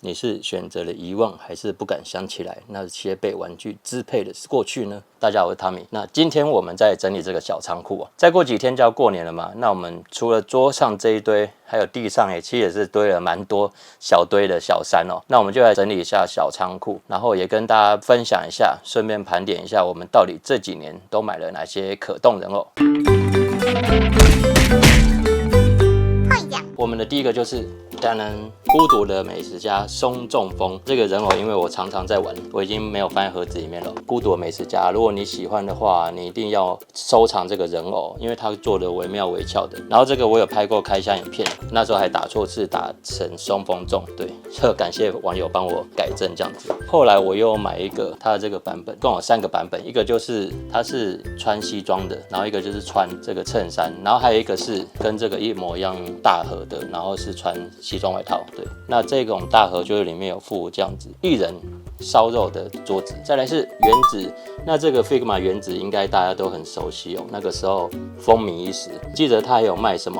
你是选择了遗忘，还是不敢想起来那些被玩具支配的过去呢？大家好，我是 Tommy。那今天我们在整理这个小仓库再过几天就要过年了嘛。那我们除了桌上这一堆，还有地上其实也是堆了蛮多小堆的小山那我们就来整理一下小仓库，然后也跟大家分享一下，顺便盘点一下我们到底这几年都买了哪些可动人偶。我们的第一个就是当然孤独的美食家松中丰这个人偶，因为我常常在玩，我已经没有放在盒子里面了。孤独的美食家，如果你喜欢的话，你一定要收藏这个人偶，因为它做的惟妙惟肖的。然后这个我有拍过开箱影片，那时候还打错字，打成松丰重，对，就感谢网友帮我改正这样子。后来我又买一个它的这个版本，共有3个版本，一个就是它是穿西装的，然后一个就是穿这个衬衫，然后还有一个是跟这个一模一样大盒的，然后是穿西装外套，对。那这种大盒就是里面有附这样子一人烧肉的桌子，再来是原子。那这个 Figma 原子应该大家都很熟悉那个时候风靡一时。记得他还有卖什么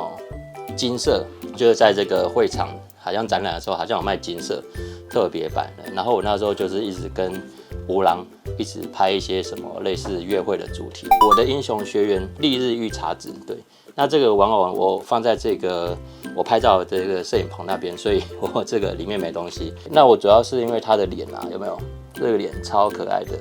金色，就是在这个会场好像展览的时候好像有卖金色特别版的。然后我那时候就是一直跟吴郎一直拍一些什么类似约会的主题。我的英雄学员丽日御茶子，对。那这个玩偶我放在这个我拍照的这个摄影棚那边，所以我这个里面没东西。那我主要是因为她的脸有没有？这个脸超可爱的，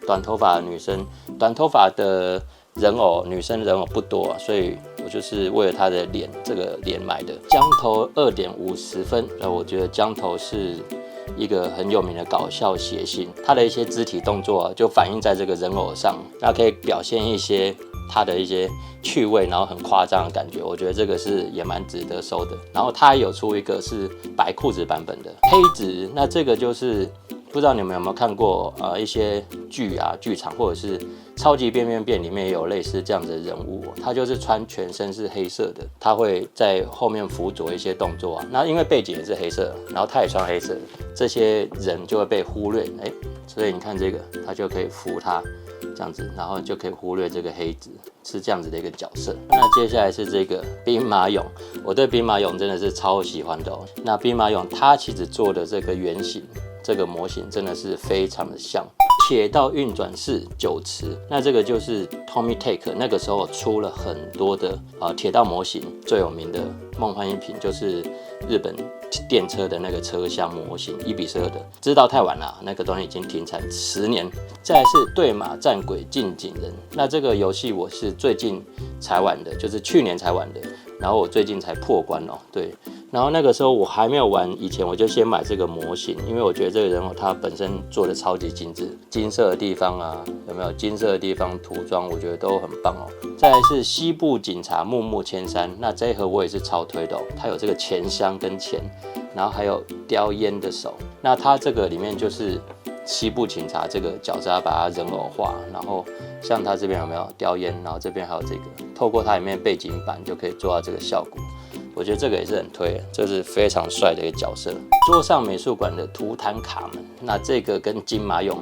短头发的女生，短头发的人偶，女生人偶不多所以我就是为了她的脸，这个脸买的。江头2.50分，我觉得江头是一个很有名的搞笑谐星，他的一些肢体动作就反映在这个人偶上，那可以表现一些他的一些趣味，然后很夸张的感觉，我觉得这个是也蛮值得收的。然后他有出一个是白裤子版本的黑子，那这个就是不知道你们有没有看过一些剧场或者是超级变变变里面也有类似这样子的人物他就是穿全身是黑色的，他会在后面辅佐一些动作那因为背景也是黑色，然后他也穿黑色，这些人就会被忽略所以你看这个他就可以扶他这样子，然后就可以忽略这个黑子是这样子的一个角色。那接下来是这个兵马俑，我对兵马俑真的是超喜欢的那兵马俑它其实做的这个原型，这个模型真的是非常的像。铁道运转式酒池，那这个就是 Tommy Take 那个时候出了很多的铁道模型，最有名的梦幻一品就是日本电车的那个车厢模型1:12的，知道太晚了，那个东西已经停产10年。再来是对马战鬼近景人，那这个游戏我是最近才玩的，就是去年才玩的，然后我最近才破关对。然后那个时候我还没有玩以前，我就先买这个模型，因为我觉得这个人偶它本身做的超级精致，金色的地方有没有金色的地方涂装，我觉得都很棒再来是西部警察木木千山，那这一盒我也是超推的它有这个钱箱跟钱，然后还有叼烟的手，那它这个里面就是西部警察这个角色，把它人偶化，然后像它这边有没有叼烟，然后这边还有这个，透过它里面背景板就可以做到这个效果。我觉得这个也是很推，这是非常帅的一个角色。桌上美术馆的图坦卡门，那这个跟金马俑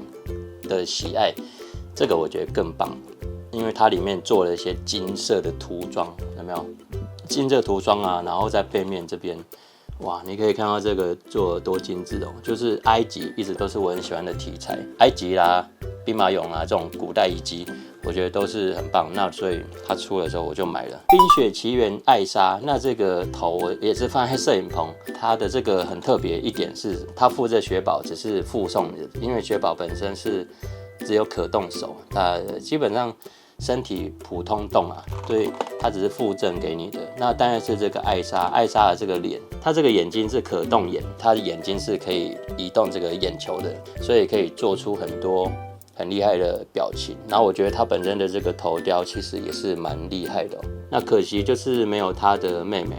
的喜爱，这个我觉得更棒，因为它里面做了一些金色的涂装，有没有？金色涂装然后在背面这边，哇，你可以看到这个做得多精致就是埃及一直都是我很喜欢的题材，埃及啦、兵马俑这种古代遗迹。我觉得都是很棒，那所以它出的时候我就买了。冰雪奇缘艾莎，那这个头我也是放在摄影棚，它的这个很特别一点是，它附这雪宝只是附送的，因为雪宝本身是只有可动手，它基本上身体普通动所以它只是附赠给你的。那当然是这个艾莎的这个脸，它这个眼睛是可动眼，它的眼睛是可以移动这个眼球的，所以可以做出很多很厉害的表情，然后我觉得他本身的这个头雕其实也是蛮厉害的那可惜就是没有他的妹妹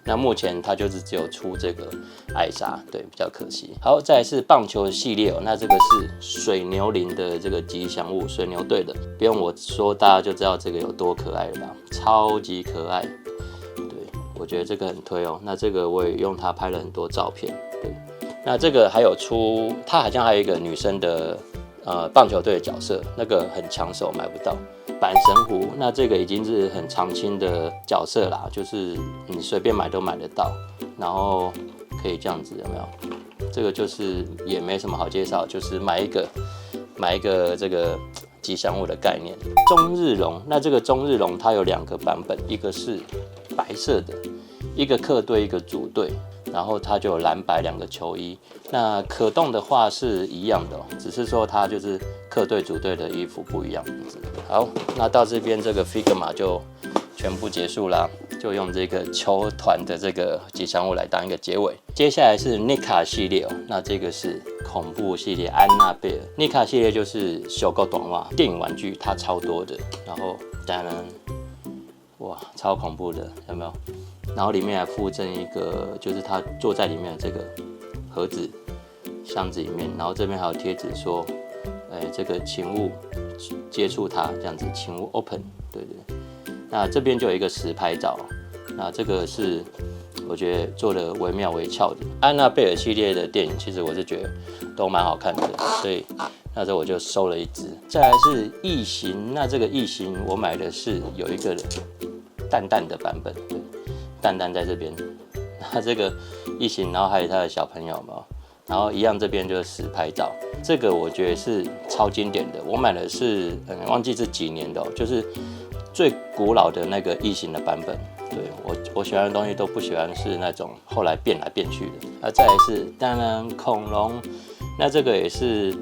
那目前他就是只有出这个艾莎，对，比较可惜。好，再来是棒球系列那这个是水牛林的这个吉祥物，水牛队的，不用我说大家就知道这个有多可爱了吧，超级可爱。对，我觉得这个很推那这个我也用它拍了很多照片。对，那这个还有出，它好像还有一个女生的棒球队的角色，那个很抢手，买不到。阪神狐，那这个已经是很常青的角色啦，就是你随便买都买得到，然后可以这样子，有没有？这个就是也没什么好介绍，就是买一个这个吉祥物的概念。中日龙，那这个中日龙它有2个版本，一个是白色的，一个客队一个主队，然后它就有蓝白2个球衣。那可动的话是一样的，只是说它就是客队主队的衣服不一样。好，那到这边这个 Figma 就全部结束啦，就用这个球团的这个吉祥物来当一个结尾。接下来是 NECA 系列那这个是恐怖系列安娜贝尔。NECA 系列就是小狗短袜电影玩具，它超多的，然后当然哇超恐怖的，有没有？然后里面还附赠一个，就是他坐在里面的这个盒子箱子里面，然后这边还有贴纸说，这个请勿接触它，这样子，请勿 open， 对。那这边就有一个实拍照，那这个是我觉得做的惟妙惟肖的。安娜贝尔系列的电影，其实我是觉得都蛮好看的，所以那时候我就收了一只。再来是异形，那这个异形我买的是有一个淡淡的版本，对，淡淡在这边。那这个异形，然后还有他的小朋友嘛，然后一样这边就是实拍照。这个我觉得是超经典的，我买的是忘记是几年的就是最古老的那个异形的版本。对，我喜欢的东西都不喜欢是那种后来变来变去的。再来是当然恐龙，那这个也是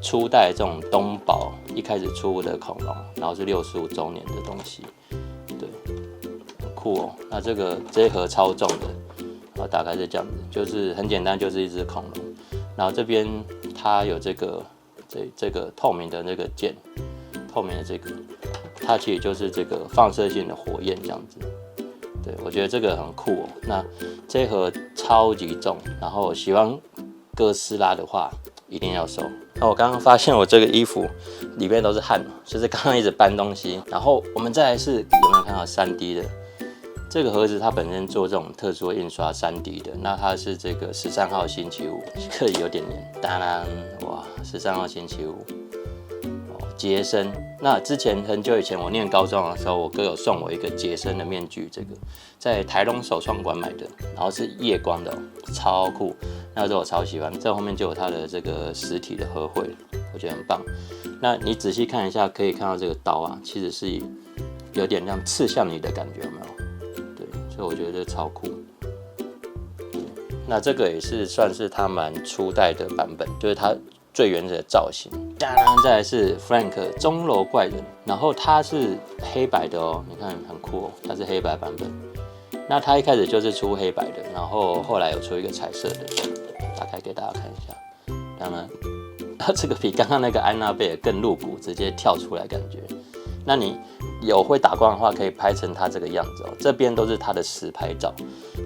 初代这种东宝一开始出的恐龙，然后是65周年的东西，对，很酷那这一盒超重的，然后大概是这样子，就是很简单，就是一只恐龙。然后这边它有这个透明的那个剑，透明的这个，它其实就是这个放射性的火焰这样子。对，我觉得这个很酷那这一盒超级重，然后喜欢哥斯拉的话一定要收。那我刚刚发现我这个衣服里面都是汗，就是刚刚一直搬东西。然后我们再来是有没有看到3D 的这个盒子？它本身做这种特殊的印刷3D 的，那它是这个13号星期五，这个有点黏。当然，哇，13号星期五。杰森，那之前很久以前我念高中的时候，我哥有送我一个杰森的面具，这个在台东手创馆买的，然后是夜光的超酷。那时候我超喜欢，这后面就有它的这个实体的合绘，我觉得很棒。那你仔细看一下，可以看到这个刀其实是有点像刺向你的感觉，有没有？对，所以我觉得超酷。那这个也是算是它蛮初代的版本，就是它最原始的造型。当然，再来是 Frank 钟楼怪人，然后它是黑白的你看很酷它是黑白版本。那它一开始就是出黑白的，然后后来有出一个彩色的，打开给大家看一下。当然，它这个比刚刚那个安娜贝尔更露骨，直接跳出来感觉。那你有会打光的话，可以拍成它这个样子这边都是它的实拍照。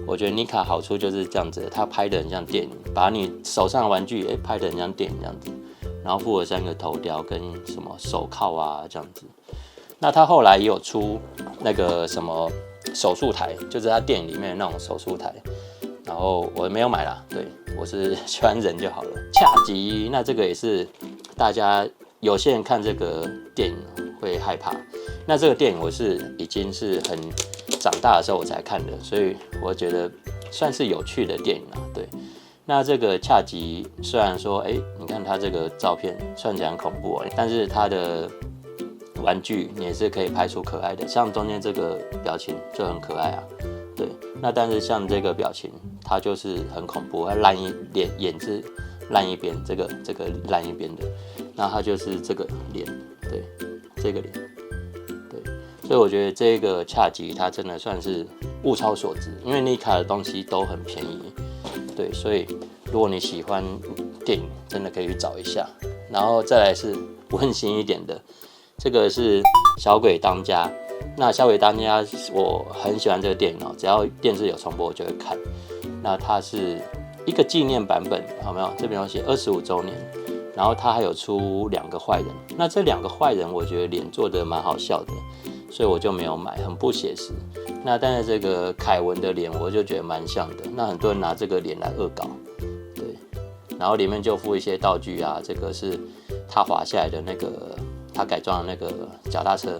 我觉得NECA好处就是这样子，它拍得很像电影，把你手上的玩具拍得很像电影这样子。然后附了3个头雕跟什么手铐这样子。那他后来也有出那个什么手术台，就是他电影里面的那种手术台。然后我没有买啦，对，我是喜欢人就好了。恰吉，那这个也是大家有些人看这个电影会害怕。那这个电影我是已经是很长大的时候我才看的，所以我觉得算是有趣的电影啦，对。那这个恰吉虽然说，你看它这个照片算起来很恐怖但是它的玩具你也是可以拍出可爱的，像中间这个表情就很可爱对。那但是像这个表情，它就是很恐怖，它烂眼是烂一边，这个烂一边的，那它就是这个脸，对，这个脸，对。所以我觉得这个恰吉它真的算是物超所值，因为NECA的东西都很便宜。对，所以如果你喜欢电影，真的可以去找一下。然后再来是温馨一点的，这个是小鬼当家。那小鬼当家我很喜欢这个电影只要电视有重播我就会看。那它是一个纪念版本，有没有？这边有写25周年，然后它还有出2个坏人。那这2个坏人我觉得脸做的蛮好笑的，所以我就没有买，很不写实。那但是这个凯文的脸我就觉得蛮像的，那很多人拿这个脸来恶搞，对。然后里面就附一些道具这个是他滑下来的那个，他改装的那个脚踏车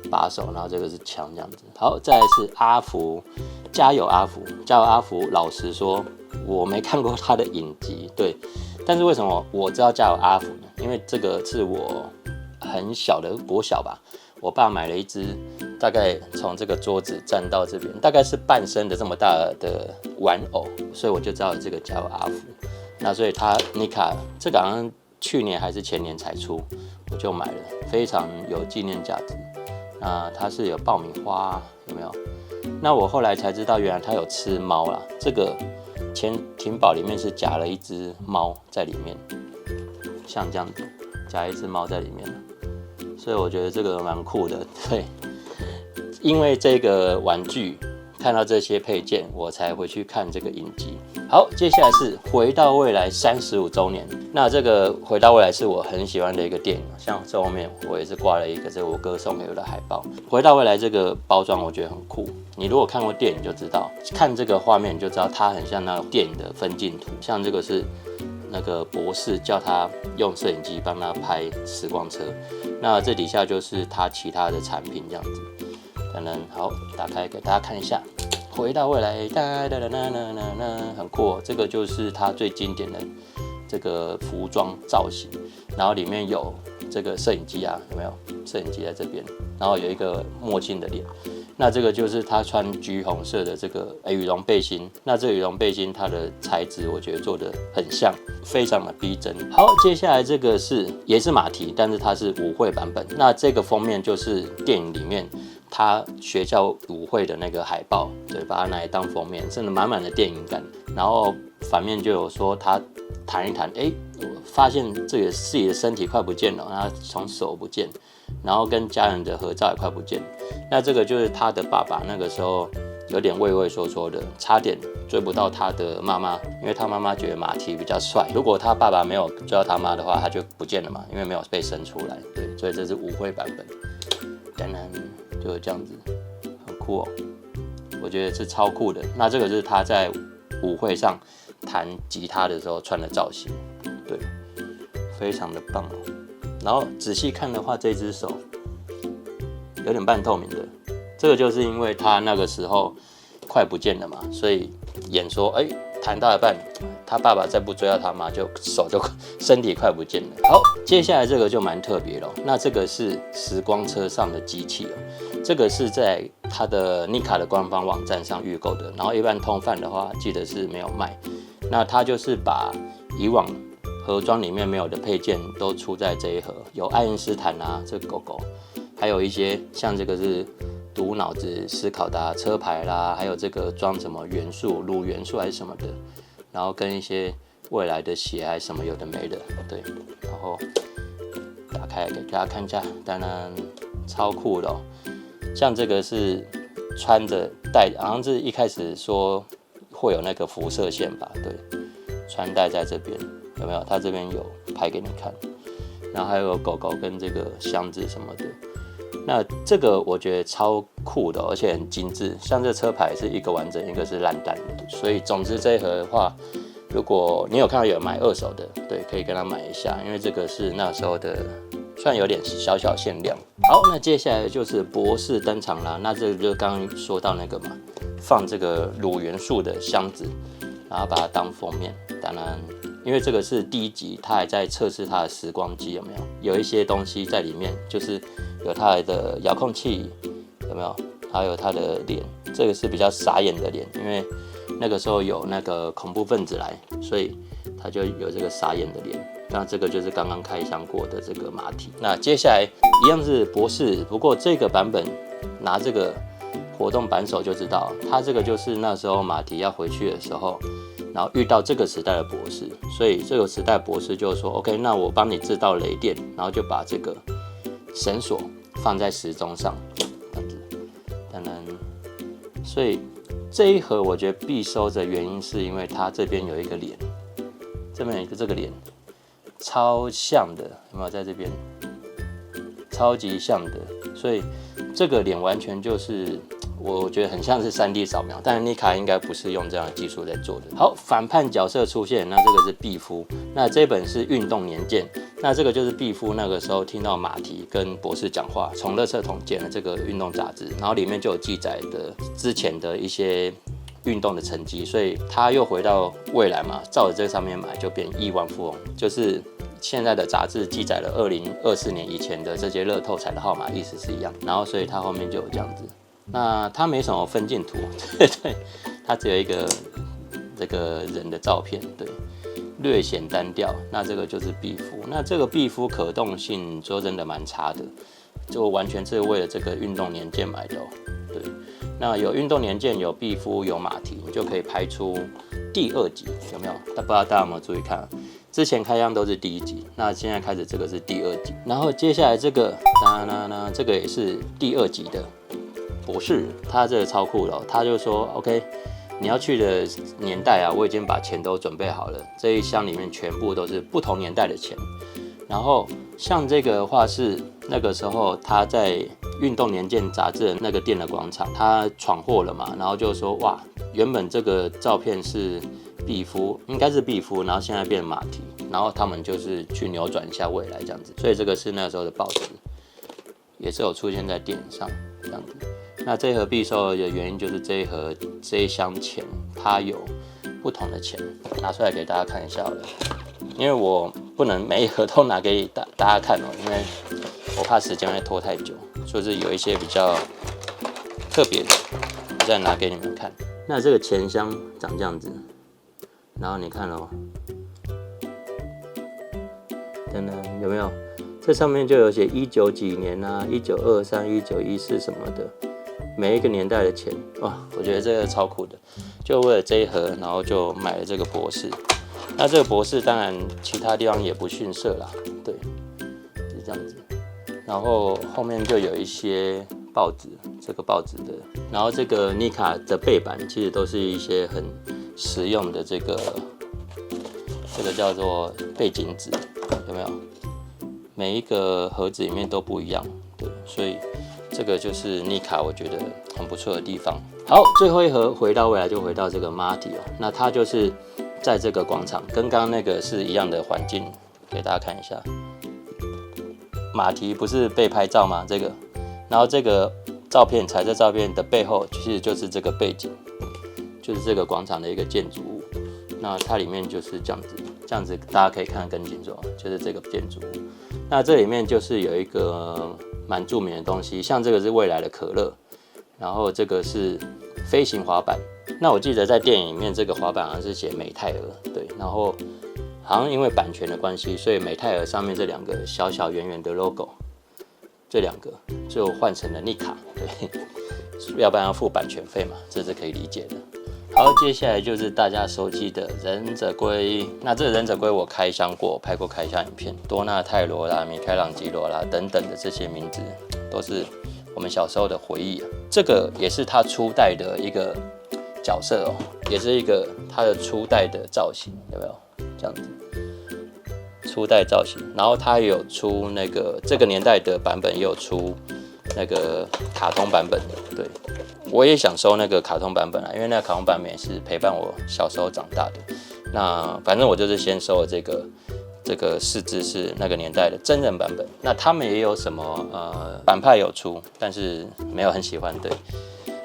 把手，然后这个是枪这样子。好，再来是阿福，加油阿福，加油阿福。老实说，我没看过他的影集，对，但是为什么我知道家有阿福呢？因为这个是我很小的国小吧，我爸买了一只，大概从这个桌子站到这边，大概是半身的这么大的玩偶，所以我就知道这个家有阿福。那所以它妮卡这个好像去年还是前年才出，我就买了，非常有纪念价值。那它是有爆米花，有没有？那我后来才知道，原来它有吃猫啦。这个潜艇堡里面是夹了一只猫在里面，像这样子夹一只猫在里面，所以我觉得这个蛮酷的。对，因为这个玩具看到这些配件，我才回去看这个影集。好，接下来是《回到未来》35周年。那这个《回到未来》是我很喜欢的一个电影，像这后面我也是挂了一个这我哥送给我的海报。《回到未来》这个包装我觉得很酷，你如果看过电影就知道，看这个画面你就知道它很像那个电影的分镜图。像这个是那个博士叫他用摄影机帮他拍时光车，那这底下就是他其他的产品这样子。等等，好，打开给大家看一下。回到未来，很酷哦。这个就是它最经典的这个服装造型，然后里面有这个摄影机啊，有没有？摄影机在这边，然后有一个墨镜的脸。那这个就是他穿橘红色的这个羽绒背心。那这个羽绒背心它的材质我觉得做的很像，非常的逼真。好，接下来这个也是马蹄，但是它是舞会版本。那这个封面就是电影里面他学校舞会的那个海报，对，把它拿来当封面，真的满满的电影感。然后反面就有说他弹一弹，我发现自己的身体快不见了，然后从手不见，然后跟家人的合照也快不见。那这个就是他的爸爸那个时候有点畏畏缩缩的，差点追不到他的妈妈，因为他妈妈觉得马蹄比较帅。如果他爸爸没有追到他妈的话，他就不见了嘛，因为没有被生出来。对，所以这是舞会版本。当然就是这样子，很酷哦，我觉得是超酷的。那这个是他在舞会上弹吉他的时候穿的造型，对，非常的棒哦。然后仔细看的话，这只手有点半透明的，这个就是因为他那个时候快不见了嘛，所以演说，弹到一半，他爸爸再不追到他妈，手就身体快不见了。好，接下来这个就蛮特别了。那这个是时光车上的机器哦，这个是在他的妮卡的官方网站上预购的，然后一般通贩的话，记得是没有卖。那他就是把以往盒装里面没有的配件都出在这一盒，有爱因斯坦啊，这个狗狗，还有一些像这个是读脑子思考的车牌啦，还有这个装什么元素、卤元素还是什么的，然后跟一些未来的血还是什么有的没的，对，然后打开给大家看一下，当然超酷的哦。像这个是穿着戴，好像是一开始说会有那个辐射线吧，对，穿戴在这边有没有？它这边有拍给你看，然后还有狗狗跟这个箱子什么的。那这个我觉得超酷的，而且很精致。像这车牌是一个完整，一个是烂烂的。所以总之这一盒的话，如果你有看到有人买二手的，对，可以跟他买一下，因为这个是那时候的，算有点小小限量。好，那接下来就是博士登场啦。那这个就刚刚说到那个嘛，放这个卤元素的箱子，然后把它当封面。当然，因为这个是第一集，他还在测试他的时光机有没有，有一些东西在里面，就是有他的遥控器有没有，还有他的脸，这个是比较傻眼的脸，因为那个时候有那个恐怖分子来，所以他就有这个傻眼的脸。那这个就是刚刚开箱过的这个马蹄。那接下来一样是博士，不过这个版本拿这个活动扳手就知道，他这个就是那时候马蹄要回去的时候，然后遇到这个时代的博士，所以这个时代博士就说 OK， 那我帮你制造雷电，然后就把这个绳索放在时钟上，这样子。当然，所以这一盒我觉得必收的原因是因为它这边有一个脸，这边有一个这个脸，超像的，有没有在这边？超级像的，所以这个脸完全就是我觉得很像是3D 扫描，但是妮卡应该不是用这样的技术在做的。好，反叛角色出现，那这个是毕夫，那这本是运动年鉴，那这个就是毕夫那个时候听到马蹄跟博士讲话，从垃圾桶捡了这个运动杂志，然后里面就有记载的之前的一些运动的成绩，所以他又回到未来嘛，照着这上面买就变亿万富翁，就是现在的杂志记载了2024年以前的这些乐透彩的号码，意思是一样。然后所以他后面就有这样子。那他没什么分镜图，对，他只有一个这个人的照片，对，略显单调。那这个就是壁夫，那这个壁夫可动性说真的蛮差的，就完全是为了这个运动年鉴买的哦，对。那有运动年鉴，有壁夫，有马蹄，你就可以拍出第2集，有没有？不知道大家有没有注意看？之前开箱都是第1集，那现在开始这个是第2集，然后接下来这个这个也是第2集的博士，他这个超酷的哦，他就说 OK， 你要去的年代啊，我已经把钱都准备好了，这一箱里面全部都是不同年代的钱。然后像这个的话是那个时候他在运动年鉴杂志的那个店的广场，他闯祸了嘛，然后就说哇，原本这个照片是壁夫，应该是壁夫，然后现在变马蹄，然后他们就是去扭转一下未来这样子，所以这个是那时候的报纸，也是有出现在电影上这样子。那这一盒必售的原因就是这一箱钱它有不同的钱，拿出来给大家看一下好了，因为我不能每一盒都拿给大家看哦，因为我怕时间会拖太久，就是有一些比较特别的，我再拿给你们看。那这个钱箱长这样子，然后你看哦，等等有没有？这上面就有写19几年啊，1923、1914什么的，每一个年代的钱哇，我觉得这个超酷的。就为了这一盒，然后就买了这个博士。那这个博士当然其他地方也不逊色啦，对，是这样子。然后后面就有一些报纸，这个报纸的，然后这个妮卡的背板其实都是一些很实用的这个叫做背景纸，有没有？每一个盒子里面都不一样，对，所以这个就是妮卡我觉得很不错的地方。好，最后一盒回到未来就回到这个 Marty 哦，那它就是在这个广场，跟刚刚那个是一样的环境，给大家看一下。马蹄不是被拍照吗？这个，然后这个照片，彩色照片的背后其实就是这个背景，就是这个广场的一个建筑物。那它里面就是这样子大家可以看得更清楚，就是这个建筑物。那这里面就是有一个蛮著名的东西，像这个是未来的可乐，然后这个是飞行滑板。那我记得在电影里面这个滑板好像是写美泰尔，对，然后好像因为版权的关系，所以美泰尔上面这2个小小圆圆的 logo， 这2个就换成了妮卡，对，要不然要付版权费嘛，这是可以理解的。好，接下来就是大家熟悉的忍者龟。那这个忍者龟我开箱过，拍过开箱影片，多纳泰罗啦、米开朗基罗啦等等的这些名字，都是我们小时候的回忆啊。这个也是他初代的一个角色哦，也是一个他的初代的造型，有没有？这样子，初代造型。然后他也有出那个这个年代的版本，也有出那个卡通版本的，对。我也想收那个卡通版本啊，因为那个卡通版本也是陪伴我小时候长大的。那反正我就是先收了这个四只是那个年代的真人版本。那他们也有什么反派有出，但是没有很喜欢，对，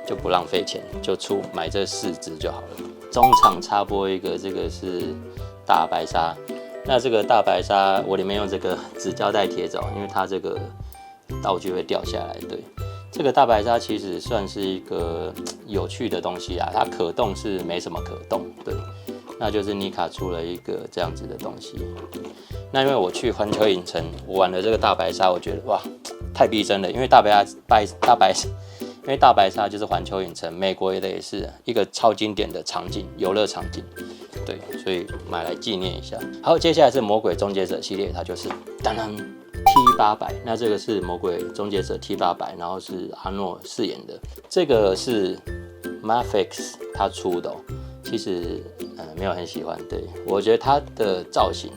就不浪费钱，就买这4只就好了。中场插播一个，这个是大白鲨。那这个大白鲨我里面用这个纸胶带贴着，因为它这个道具会掉下来，对。这个大白鲨其实算是一个有趣的东西啊，它可动是没什么可动，对，那就是妮卡出了一个这样子的东西。那因为我去环球影城，我玩了这个大白鲨，我觉得哇，太逼真了，因为大白鲨就是环球影城，美国的也是一个超经典的场景，游乐场景，对，所以买来纪念一下。好，接下来是魔鬼终结者系列，它就是当当。T800，那这个是魔鬼终结者 T800， 然后是阿诺饰演的。这个是 Mafex 他出的哦，其实没有很喜欢，对，我觉得他的造型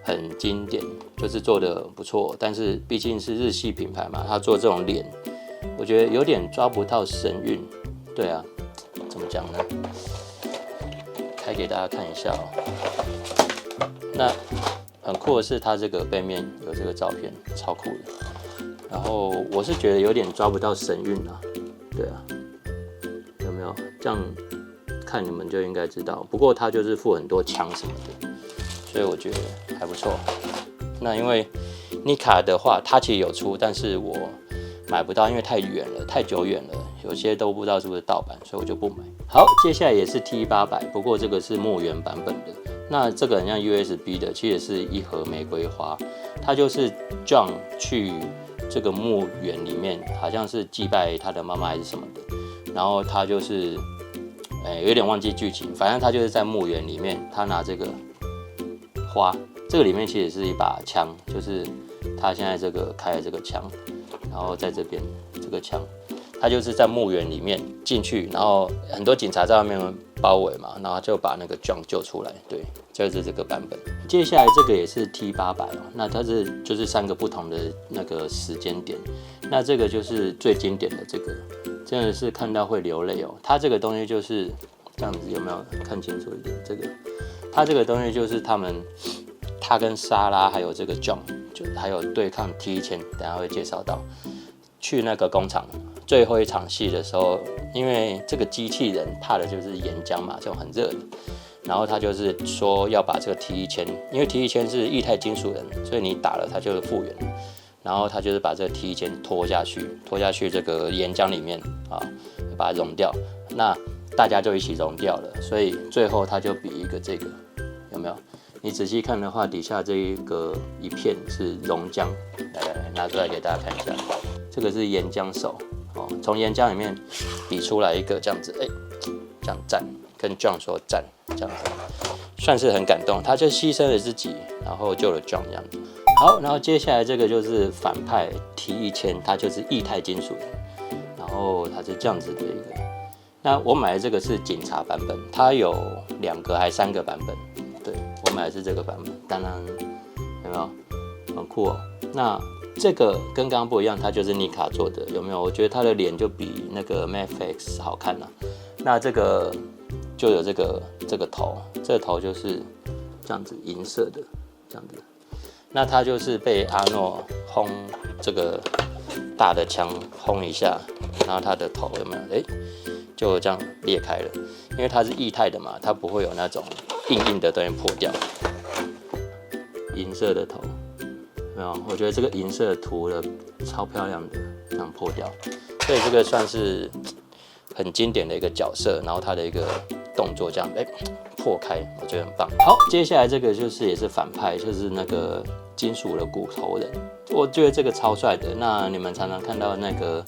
很经典，就是做的不错，但是毕竟是日系品牌嘛，他做这种脸，我觉得有点抓不到神韵，对啊，怎么讲呢？开给大家看一下哦。那很酷的是，它这个背面有这个照片，超酷的。然后我是觉得有点抓不到神韵啊，对啊，有没有？这样看你们就应该知道。不过它就是附很多枪什么的，所以我觉得还不错。那因为Nikka的话，它其实有出，但是我买不到，因为太远了，太久远了，有些都不知道是不是盗版，所以我就不买。好，接下来也是 T800，不过这个是木源版本的。那这个很像 USB 的，其实是一盒玫瑰花，它就是 John 去这个墓园里面，好像是祭拜他的妈妈还是什么的，然后他就是有点忘记剧情，反正他就是在墓园里面，他拿这个花，这个里面其实是一把枪，就是他现在这个开的这个枪，然后在这边这个枪，他就是在墓园里面进去，然后很多警察在外面包围嘛，然后就把那个 John 救出来，对，就是这个版本。接下来这个也是 T800哦，那它就是3个不同的那个时间点，那这个就是最经典的这个，真的是看到会流泪哦。它这个东西就是这样子，有没有看清楚一点？这个，它这个东西就是他跟莎拉还有这个 John， 就还有对抗 T1000，等一下会介绍到。去那个工厂最后一场戏的时候，因为这个机器人怕的就是岩浆嘛，这种很热的，然后他就是说要把这个 T1000，因为 T1000是液态金属人，所以你打了它就复原，然后他就是把这个 T1000拖下去这个岩浆里面啊，把它溶掉，那大家就一起溶掉了，所以最后他就比一个这个，有没有？你仔细看的话，底下这一片是熔浆，来拿出来给大家看一下，这个是岩浆手哦，从岩浆里面比出来一个这样子，这样站，跟 John 说站，这样子，算是很感动，他就牺牲了自己，然后救了 John 这样子。好，然后接下来这个就是反派 T1000，他就是液态金属人，然后他是这样子的一个。那我买的这个是警察版本，它有2个还3个版本。对，我买的是这个版本，当然有没有很酷哦？那这个跟刚刚不一样，它就是 Nikka 做的，有没有？我觉得他的脸就比那个 Matrix 好看啊。那这个就有这个头，这个头就是这样子银色的，这样子。那他就是被阿诺轰这个大的枪轰一下，然后他的头有没有？就这样裂开了，因为它是液态的嘛，它不会有那种硬的东西破掉。银色的头，没有？我觉得这个银色涂的超漂亮的，这样破掉，所以这个算是很经典的一个角色，然后它的一个动作这样破开，我觉得很棒。好，接下来这个就是也是反派，就是那个金属的骨头人，我觉得这个超帅的。那你们常常看到那个。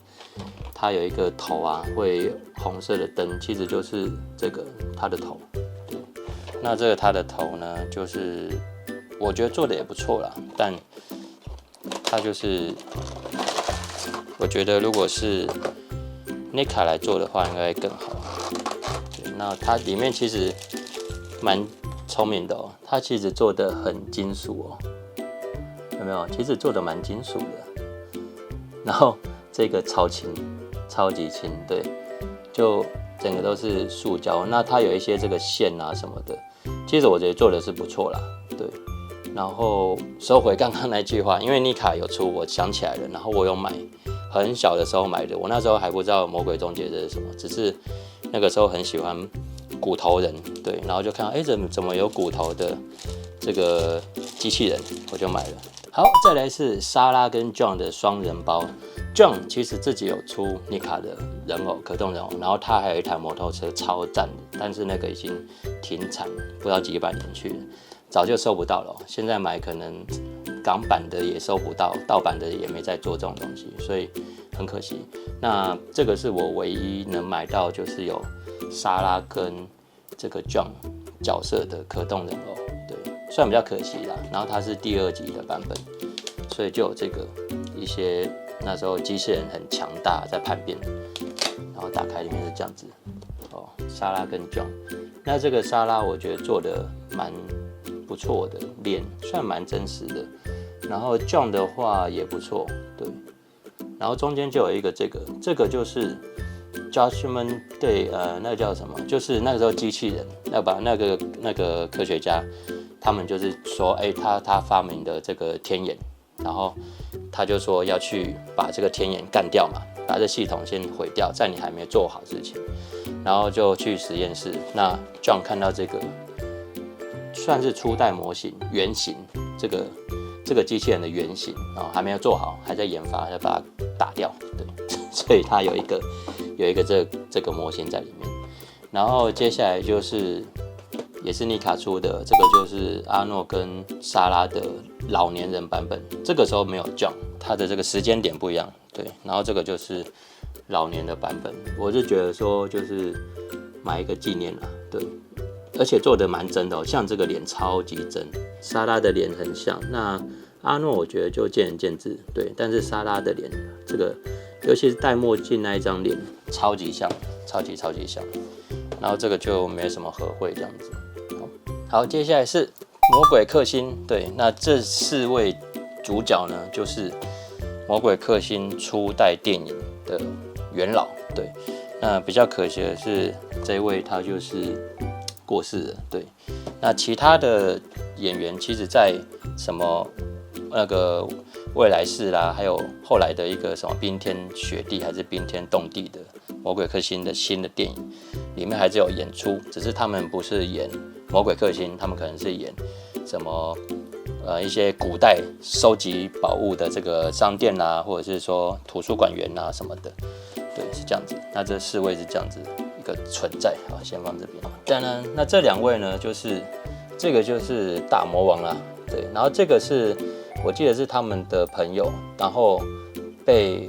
它有一个头啊，会红色的灯，其实就是这个它的头。对，那这个它的头呢，就是我觉得做的也不错啦，但它就是我觉得如果是 Nikka 来做的话，应该更好。对，那它里面其实蛮聪明的哦，它其实做的很金属哦，有没有？其实做的蛮金属的，然后这个超轻。超级轻，对，就整个都是塑胶。那它有一些这个线啊什么的，其实我觉得做的是不错啦，对。然后收回刚刚那句话，因为Nikka有出，我想起来了，然后我有买，很小的时候买的，我那时候还不知道魔鬼终结者是什么，只是那个时候很喜欢骨头人，对，然后就看到怎么有骨头的这个机器人，我就买了。好，再来是莎拉跟 John 的双人包。John 其实自己有出 Nikka 的人偶，可动人偶，然后他还有一台摩托车超赞的，但是那个已经停产，不知道几百年去了，早就收不到了。现在买可能港版的也收不到，盗版的也没在做这种东西，所以很可惜。那这个是我唯一能买到，就是有莎拉跟这个 John 角色的可动人偶，对，虽然比较可惜啦。然后它是第2集的版本，所以就有这个一些。那时候机器人很强大，在叛变，然后打开里面是这样子哦，莎拉跟 John。那这个莎拉我觉得做的蛮不错的，脸算蛮真实的。然后 John 的话也不错，对。然后中间就有一个这个就是 Judgment Day， 那个叫什么？就是那个时候机器人那个科学家，他们就是说，他发明的这个天眼。然后他就说要去把这个天眼干掉嘛，把这系统先毁掉，在你还没做好之前。然后就去实验室。那 John 看到这个算是初代模型原型，这个机器人的原型还没有做好，还在研发，要把它打掉。对，所以它有一个这个模型在里面。然后接下来就是也是尼卡出的，这个就是阿诺跟莎拉的老年人版本。这个时候没有 John， 它的这个时间点不一样。对，然后这个就是老年的版本。我是觉得说就是买一个纪念啦，对。而且做的蛮真的像这个脸超级真，莎拉的脸很像。那阿诺我觉得就见仁见智，对。但是莎拉的脸，这个尤其是戴墨镜那一张脸，超级像，超级像。然后这个就没什么和会这样子。好，接下来是魔鬼克星，对。那这4位主角呢，就是魔鬼克星初代电影的元老，对。那比较可惜的是，这一位他就是过世了，对。那其他的演员，其实在什么那个未来世啦，还有后来的一个什么冰天雪地还是冰天冻地的魔鬼克星的新的电影里面还是有演出，只是他们不是演魔鬼克星，他们可能是演什么一些古代收集宝物的这个商店啦，或者是说图书馆员啊什么的，对，是这样子。那这4位是这样子一个存在，好，先放这边。当然，那这2位呢，就是这个就是大魔王啦，对。然后这个是我记得是他们的朋友，然后被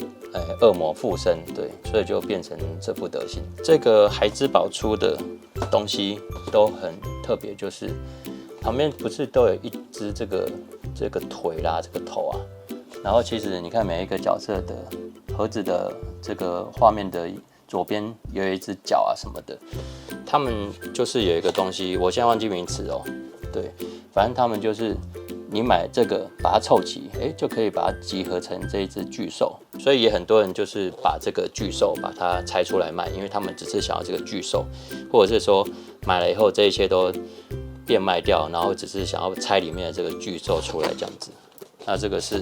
恶魔附身，对，所以就变成这副德行。这个孩之宝出的东西都很特别，就是旁边不是都有一只这个腿啦，这个头啊。然后其实你看每一个角色的盒子的这个画面的左边有一只脚啊什么的，他们就是有一个东西，我现在忘记名词哦，对，反正他们就是你买这个把它凑齐，就可以把它集合成这一只巨兽。所以也很多人就是把这个巨兽把它拆出来卖，因为他们只是想要这个巨兽，或者是说买了以后这一切都变卖掉，然后只是想要拆里面的这个巨兽出来这样子。那这个是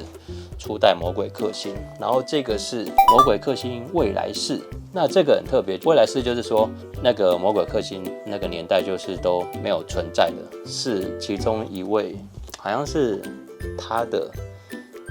初代魔鬼克星，然后这个是魔鬼克星未来世。那这个很特别，未来世就是说那个魔鬼克星那个年代就是都没有存在的，是其中一位好像是他的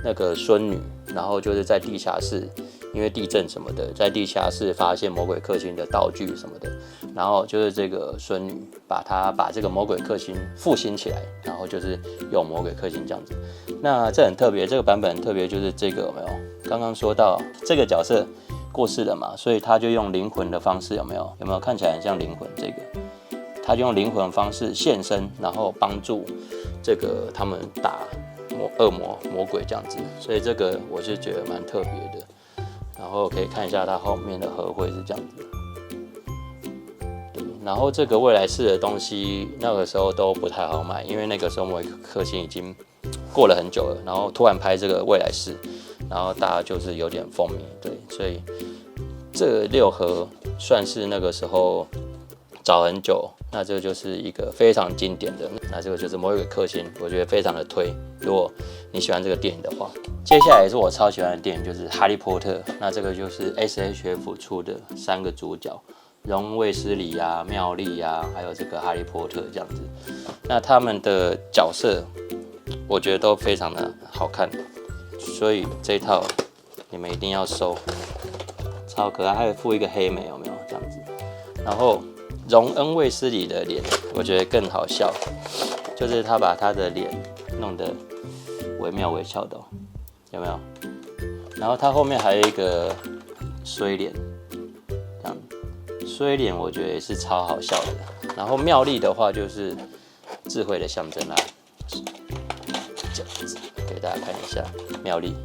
那个孙女，然后就是在地下室，因为地震什么的，在地下室发现魔鬼克星的道具什么的，然后就是这个孙女把这个魔鬼克星复兴起来，然后就是用魔鬼克星这样子。那这很特别，这个版本很特别，就是这个有没有？刚刚说到这个角色过世了嘛，所以他就用灵魂的方式，有没有看起来很像灵魂？这个他就用灵魂的方式现身，然后帮助这个他们打恶魔魔鬼这样子，所以这个我是觉得蛮特别的。然后可以看一下它后面的和会是这样子。对，然后这个未来式的东西那个时候都不太好买，因为那个时候魔鬼克星已经过了很久了，然后突然拍这个未来式，然后大家就是有点风靡，对，所以这6盒算是那个时候找很久。那这个就是一个非常经典的，那这个就是魔鬼克星，我觉得非常的推。如果你喜欢这个电影的话，接下来也是我超喜欢的电影，就是《哈利波特》。那这个就是 SHF 出的3个主角，荣卫斯理啊、妙丽啊，还有这个哈利波特这样子。那他们的角色，我觉得都非常的好看，所以这一套你们一定要收，超可爱，还有附一个黑莓，有没有这样子？然后荣恩卫斯理的脸，我觉得更好笑，就是他把他的脸弄得惟妙惟肖的，有没有？然后他后面还有一个衰脸，这样衰脸我觉得也是超好笑的。然后妙丽的话就是智慧的象征啦，这样子给大家看一下妙丽，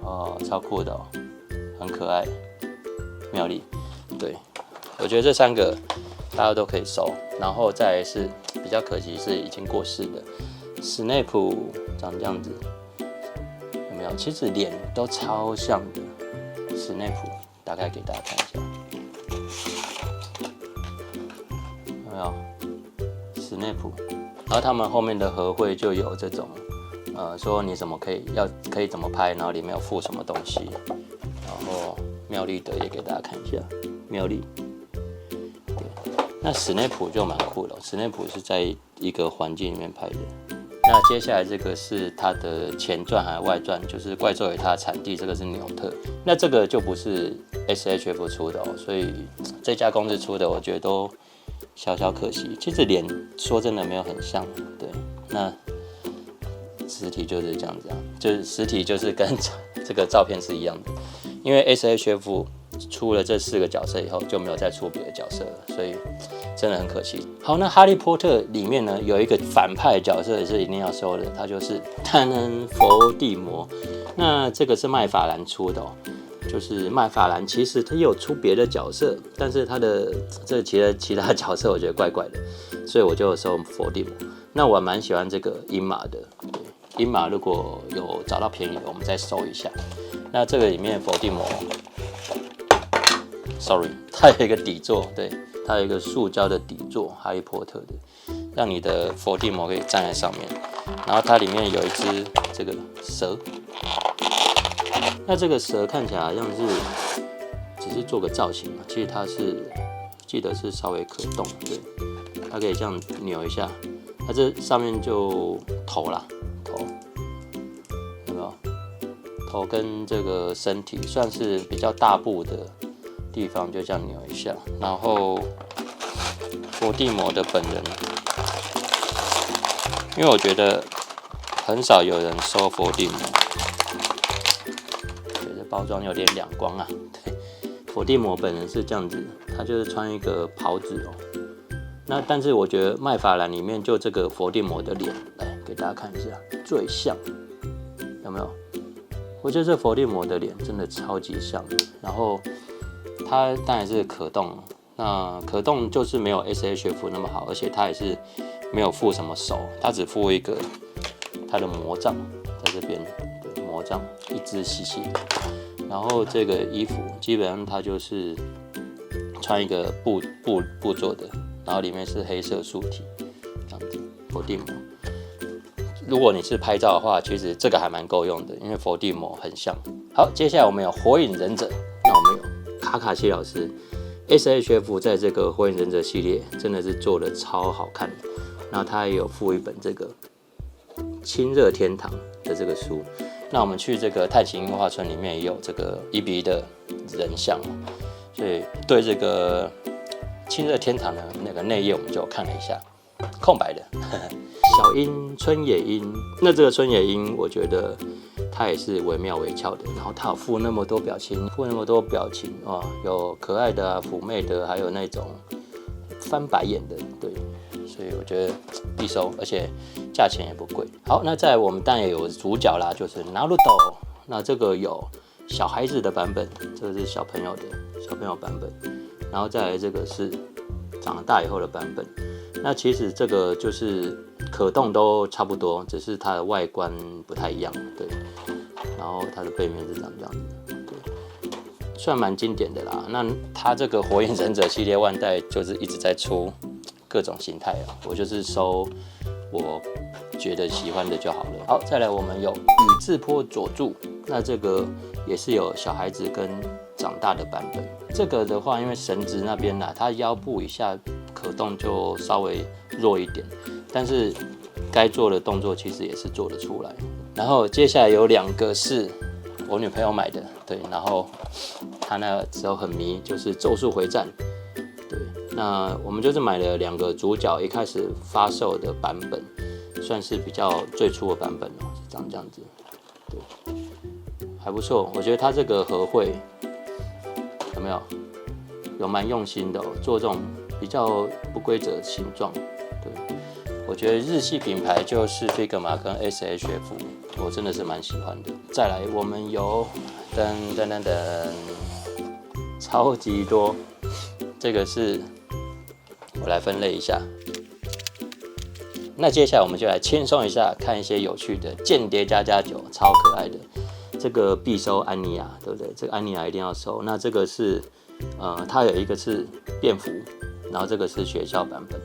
哦，超酷的哦，很可爱，妙丽，对。我觉得这3个大家都可以收，然后再来是比较可惜是已经过世的史内普，长这样子，有没有？其实脸都超像的。史内普打开给大家看一下，有没有？史内普，然后他们后面的和会就有这种，说你怎么可以怎么拍，然后里面有附什么东西，然后妙丽的也给大家看一下。妙丽。那史内普就蛮酷的，史内普是在一个环境里面拍的。那接下来这个是它的前传还是外传，就是怪兽与它的产地，这个是纽特。那这个就不是 SHF 出的所以这家公司出的，我觉得都小小可惜。其实脸说真的没有很像，对。那实体就是这样子就是实体就是跟这个照片是一样的，因为 SHF 出了这4个角色以后就没有再出别的角色了，所以真的很可惜。好，那哈利波特里面呢有一个反派角色也是一定要收的，他就是伏地魔。那这个是麦法兰出的就是麦法兰其实他也有出别的角色，但是他的其他角色我觉得怪怪的，所以我就收伏地魔。那我蛮喜欢这个鹰马的，对，鹰马如果有找到便宜的，我们再收一下。那这个里面伏地魔。Sorry， 它有一个底座，对，它有一个塑胶的底座，哈利波特的，让你的伏地魔可以站在上面。然后它里面有一只这个蛇，那这个蛇看起来好像是只是做个造型嘛，其实它是记得是稍微可动，对，它可以这样扭一下，它这上面就头啦，头有没有？头跟这个身体算是比较大部的地方就这样扭一下，然后伏地魔的本人，因为我觉得很少有人收伏地魔，觉得包装有点两光啊。对，伏地魔本人是这样子，他就是穿一个袍子那但是我觉得麦法兰里面就这个伏地魔的脸，来给大家看一下，最像，有没有？我觉得这伏地魔的脸真的超级像，然后。它当然是可动，那可动就是没有 SHF 那么好，而且它也是没有附什么手，它只附一个它的魔杖在这边，对，魔杖一只细细的。然后这个衣服基本上它就是穿一个布做的，然后里面是黑色素体，这样子伏地魔。如果你是拍照的话，其实这个还蛮够用的，因为伏地魔很像。好，接下来我们有火影忍者，那我们有。卡卡西老师 SHF 在这个火影忍者系列真的是做的超好看的，然后他也有附一本这个亲热天堂的这个书。那我们去这个探险樱花村里面也有这个1:1的人像，所以对这个亲热天堂的那个内页我们就看了一下，空白的小樱春野樱。那这个春野樱我觉得它也是惟妙惟肖的，然后它有附那么多表情，有可爱的妩媚的，还有那种翻白眼的，对，所以我觉得必收，而且价钱也不贵。好，那再来我们当然也有主角啦，就是 Naruto， 那这个有小孩子的版本，这个是小朋友版本，然后再来这个是长大以后的版本。那其实这个就是可动都差不多，只是它的外观不太一样，对。然后它的背面是长这样子的，对，算蛮经典的啦。那它这个火影忍者系列万代就是一直在出各种形态我就是收我觉得喜欢的就好了。好，再来我们有宇智波佐助，那这个也是有小孩子跟长大的版本。这个的话，因为神职那边它腰部以下可动就稍微弱一点，但是该做的动作其实也是做得出来。然后接下来有2个是我女朋友买的，对，然后她那时候很迷，就是《咒术回战》，对，那我们就是买了2个主角一开始发售的版本，算是比较最初的版本是长这样子，对，还不错，我觉得它这个和绘有没有蛮用心的做这种比较不规则的形状，对。我觉得日系品牌就是 Figma 跟 SHF， 我真的是蛮喜欢的。再来，我们有超级多，这个是我来分类一下。那接下来我们就来轻松一下，看一些有趣的间谍加加酒，超可爱的。这个必收安妮亚，对不对？这个安妮亚一定要收。那这个是它有一个是便服，然后这个是学校版本。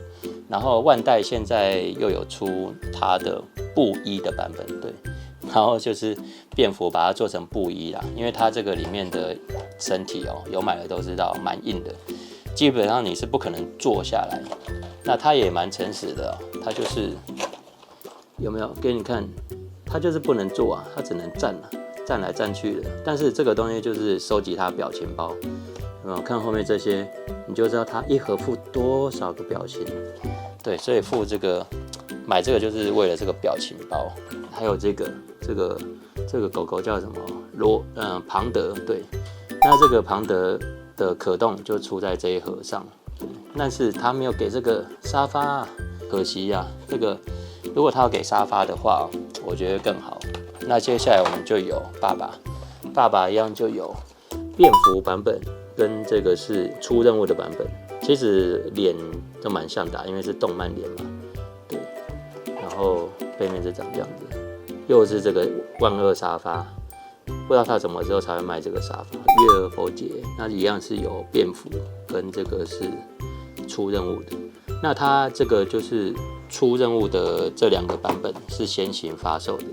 然后万代现在又有出它的布衣的版本，对，然后就是便服把它做成布衣啦，因为它这个里面的身体有买的都知道蛮硬的，基本上你是不可能坐下来。那它也蛮诚实的它就是有没有给你看，它就是不能坐啊，它只能站来站去的。但是这个东西就是收集它表情包，有没有看后面这些，你就知道它一盒附多少个表情。对，所以附这个买这个就是为了这个表情包。还有这个狗狗叫什么庞德，对，那这个庞德的可动就出在这一盒上，但是他没有给这个沙发可惜呀。这个如果他要给沙发的话，我觉得更好。那接下来我们就有爸爸一样就有便服版本跟这个是出任务的版本，其实脸都蛮像的因为是动漫脸嘛，对。然后背面是长这样子，又是这个万恶沙发，不知道他什么时候才会卖这个沙发。月儿佛节那一样是有便服跟这个是出任务的，那他这个就是出任务的这2个版本是先行发售的，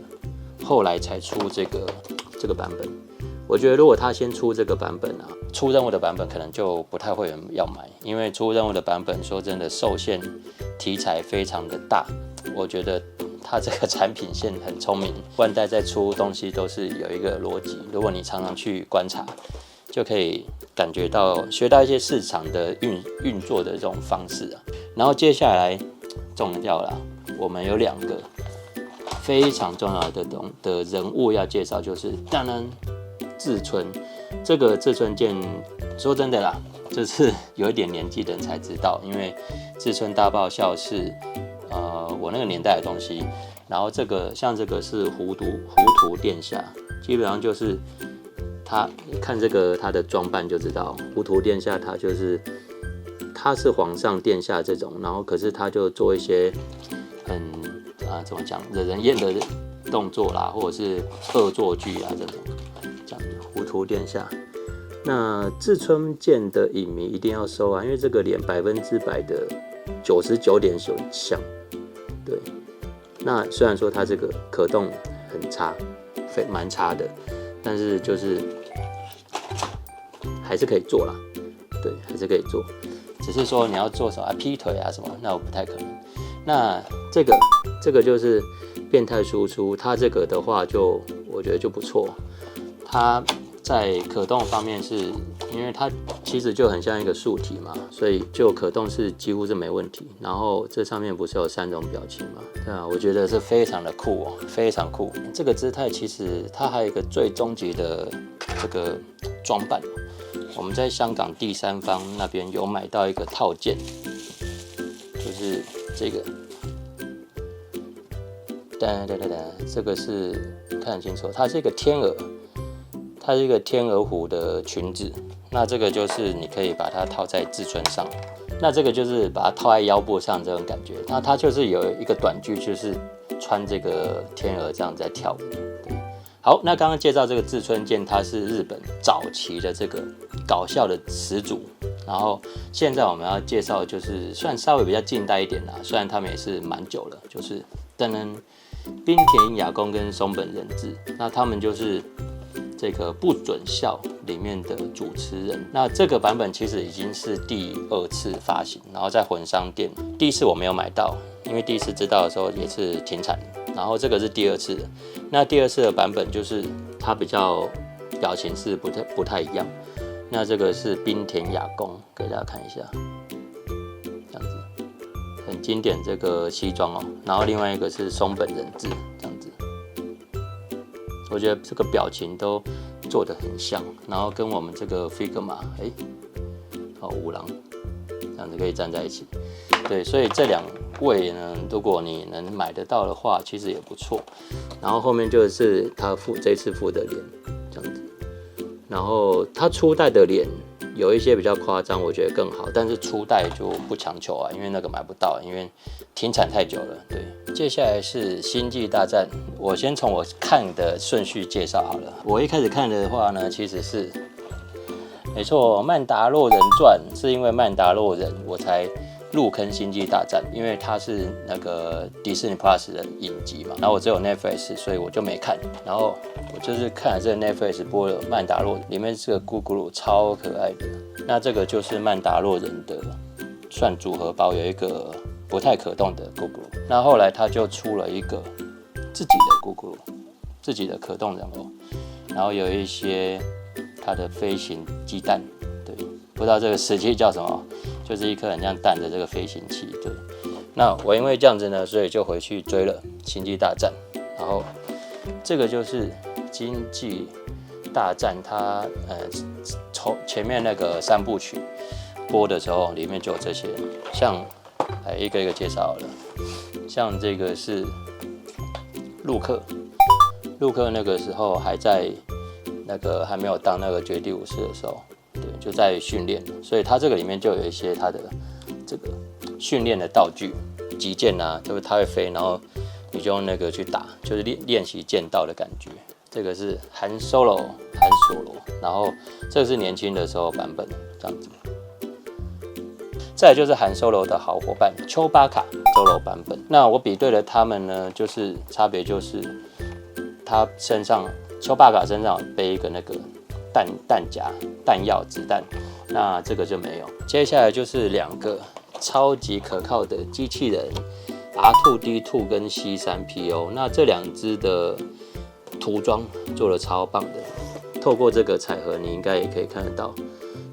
后来才出这个版本。我觉得如果他先出这个版本出任务的版本可能就不太会有人要买，因为出任务的版本说真的受限题材非常的大，我觉得他这个产品线很聪明，万代在出东西都是有一个逻辑，如果你常常去观察，就可以感觉到学到一些市场的运作的这种方式然后接下来重要啦，我们有2个非常重要的人物要介绍，就是当然志村。这个志村健说真的啦，就是有一点年纪的人才知道，因为志村大爆笑是我那个年代的东西。然后像这个是糊涂殿下，基本上就是他看这个他的装扮就知道，糊涂殿下他是皇上殿下这种，然后可是他就做一些很怎么讲惹人厌的动作啦，或者是恶作剧这种。糊涂殿下，那志村健的影迷一定要收因为这个脸100%的99.9像，对。那虽然说它这个可动很差，蛮差的，但是就是还是可以做啦，对，还是可以做，只是说你要做什么劈腿什么，那我不太可能。那这个就是变态输出，它这个的话我觉得就不错。它在可动方面是，因为它其实就很像一个素体嘛，所以就可动是几乎是没问题。然后这上面不是有3种表情嘛？对我觉得是非常的酷非常酷。这个姿态其实它还有一个最终极的这个装扮，我们在香港第三方那边有买到一个套件，就是这个。这个是看得清楚，它是一个天鹅。它是一个天鹅湖的裙子，那这个就是你可以把它套在志村上，那这个就是把它套在腰部上这种感觉。那它就是有一个短剧，就是穿这个天鹅这样在跳舞。对，好，那刚刚介绍这个志村健，他是日本早期的这个搞笑的始祖。然后现在我们要介绍就是算稍微比较近代一点啦，虽然他们也是蛮久了，就是滨田雅功跟松本人志，那他们就是这个不准笑里面的主持人。那这个版本其实已经是第2次发行，然后在魂商店，第1次我没有买到，因为第1次知道的时候也是停产，然后这个是第2次的。那第2次的版本就是它比较表情是不太一样。那这个是滨田雅功，给大家看一下，这样子很经典这个西装然后另外一个是松本人志，这样子。我觉得这个表情都做得很像，然后跟我们这个 Figma， 五郎这样子可以站在一起。对，所以这2位呢，如果你能买得到的话，其实也不错。然后后面就是他这次附的脸，这样子。然后他初代的脸有一些比较夸张，我觉得更好，但是初代就不强求因为那个买不到，因为停产太久了。对，接下来是星际大战，我先从我看的顺序介绍好了。我一开始看的话呢，其实是没错，曼达洛人传是因为曼达洛人我才入坑星际大战，因为它是那个迪士尼 Plus 的影集嘛，然后我只有 Netflix， 所以我就没看。然后我就是看了这个 Netflix 播的《曼达洛人》，里面这个咕咕噜超可爱的。那这个就是曼达洛人的算组合包，有一个不太可动的咕咕噜。那后来他就出了一个自己的咕咕噜，自己的可动人偶，然后有一些它的飞行鸡蛋，对，不知道这个实际叫什么。就是一颗很像蛋的这个飞行器，对。那我因为这样子呢，所以就回去追了《星际大战》，然后这个就是《星际大战》它前面那个3部曲播的时候，里面就有这些，像一个一个介绍好了，像这个是陆克那个时候还在那个还没有当那个绝地武士的时候。对，就在训练，所以它这个里面就有一些它的这个训练的道具，击剑啊，就是它会飞，然后你就用那个去打，就是练习剑道的感觉。这个是韩索罗，然后这个是年轻的时候版本，这样子。再来就是韩索罗的好伙伴丘巴卡 Solo 版本。那我比对了他们呢，就是差别就是他身上丘巴卡身上有背一个那个弹夹、弹药、子弹，那这个就没有。接下来就是2个超级可靠的机器人 R2D2 跟 C3PO， 那这2只的涂装做得超棒的，透过这个彩盒你应该也可以看得到，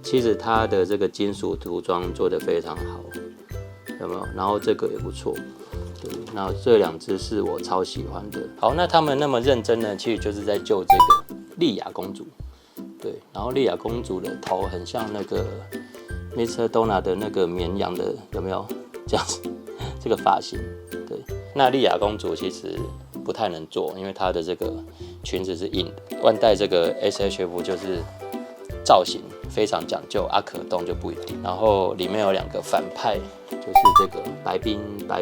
其实它的这个金属涂装做得非常好，有没有？然后这个也不错。对，那这2只是我超喜欢的。好，那他们那么认真呢，其实就是在救这个莉亚公主。对，然后莉亚公主的头很像那个 Mr. Donut 的那个绵羊的，有没有这样子？这个发型，对。那莉亚公主其实不太能做，因为她的这个裙子是硬的。万代这个 SHF 就是造型非常讲究，可动就不一定。然后里面有2个反派，就是这个白冰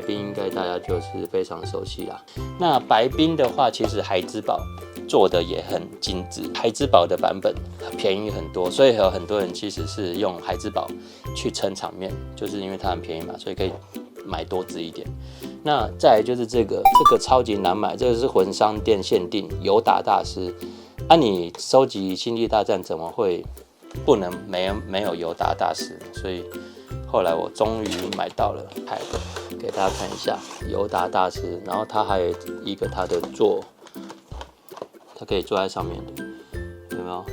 应该大家就是非常熟悉啦。那白冰的话，其实孩之宝做的也很精致，孩之宝的版本便宜很多，所以有很多人其实是用孩之宝去撑场面，就是因为它很便宜嘛，所以可以买多只一点。那再来就是这个超级难买，这个是魂商店限定尤达大师。你收集星际大战怎么会不能没有尤达大师？所以后来我终于买到了，给大家看一下尤达大师，然后它还有一个它的座。它可以坐在上面的，有没有？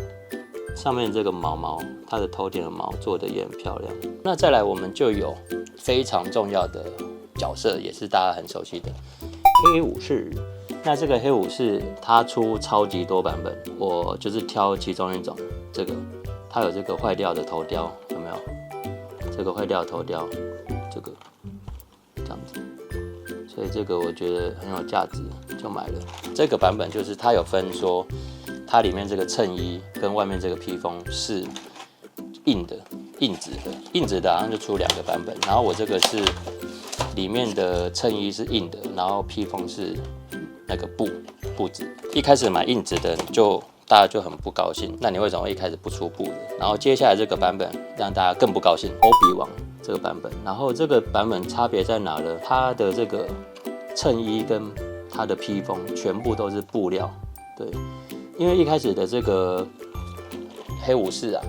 上面这个毛，它的头顶的毛做的也很漂亮。那再来，我们就有非常重要的角色，也是大家很熟悉的黑武士。那这个黑武士它出超级多版本，我就是挑其中一种。这个它有这个坏掉的头雕，有没有？这个坏掉的头雕，这个这样子。所以这个我觉得很有价值，就买了。这个版本就是它有分说，它里面这个衬衣跟外面这个披风是硬质的好像就出2个版本。然后我这个是里面的衬衣是硬的，然后披风是那个布质。一开始买硬质的大家就很不高兴，那你为什么一开始不出布的？然后接下来这个版本让大家更不高兴，欧比王这个版本。然后这个版本差别在哪呢？它的这个衬衣跟它的披风全部都是布料，对，因为一开始的这个黑武士啊，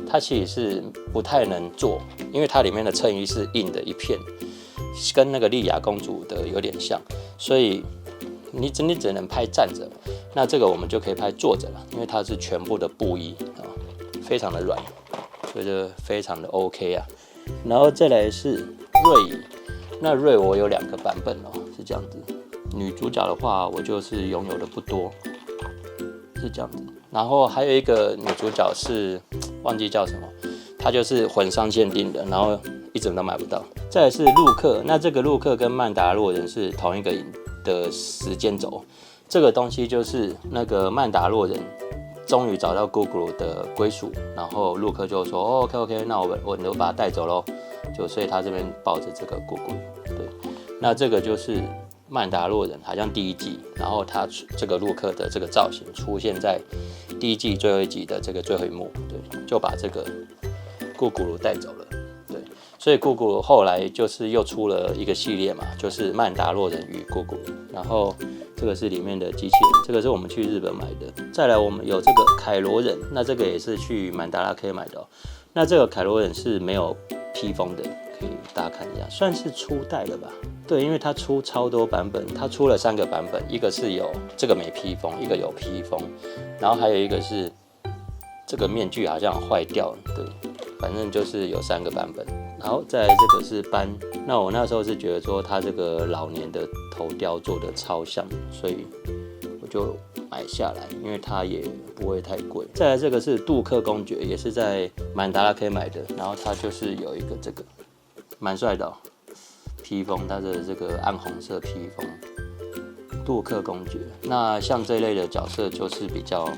它其实是不太能做，因为它里面的衬衣是硬的一片，跟那个莉亚公主的有点像，所以你只能拍站着。那这个我们就可以拍坐着了，因为它是全部的布衣啊，非常的软，所以就非常的 OK 啊。然后再来是瑞，那瑞我有2个版本哦，是这样子。女主角的话，我就是拥有的不多，是这样子。然后还有一个女主角是忘记叫什么，她就是魂商限定的，然后一直都买不到。再来是陆克，那这个陆克跟曼达洛人是同一个的时间轴。这个东西就是那个曼达洛人终于找到 Google 的归属，然后陆克就说、哦、OK， 那我就把他带走喽，就所以他这边抱着这个 Google， 对，那这个就是曼达洛人，好像第1季，然后他这个陆克的这个造型出现在第1季最后一集的这个最后一幕，对，就把这个 Google 带走了，对，所以姑姑后来就是又出了一个系列嘛，就是曼达洛人与姑姑。然后这个是里面的机器人，这个是我们去日本买的。再来我们有这个凯罗人，那这个也是去曼达拉可以买的那这个凯罗人是没有披风的，可以大家看一下，算是初代了吧？对，因为它出超多版本，它出了3个版本，一个是有这个没披风，一个有披风，然后还有一个是这个面具好像坏掉了，对，反正就是有3个版本。然后再来这个是斑，那我那时候是觉得说它这个老年的头雕做的超像，所以我就买下来，因为它也不会太贵。再来这个是杜克公爵，也是在曼达拉可以买的，然后它就是有一个这个蛮帅的披风，它的这个暗红色披风，杜克公爵。那像这类的角色就是比较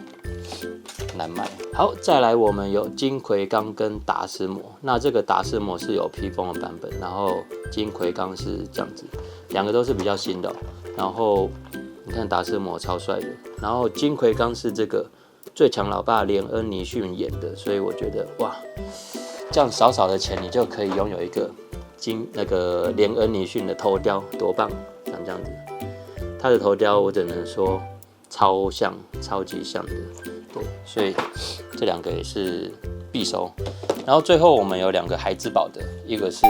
难买。好，再来我们有金奎刚跟达斯摩，那这个达斯摩是有披风的版本，然后金奎刚是这样子，2个都是比较新的然后你看达斯摩超帅的，然后金奎刚是这个最强老爸连恩尼逊演的，所以我觉得哇，这样少少的钱你就可以拥有一个那个连恩尼逊的头雕，多棒！像这样子，他的头雕我只能说超像，超级像的。对，所以这2个也是必收。然后最后我们有2个孩之宝的，一个是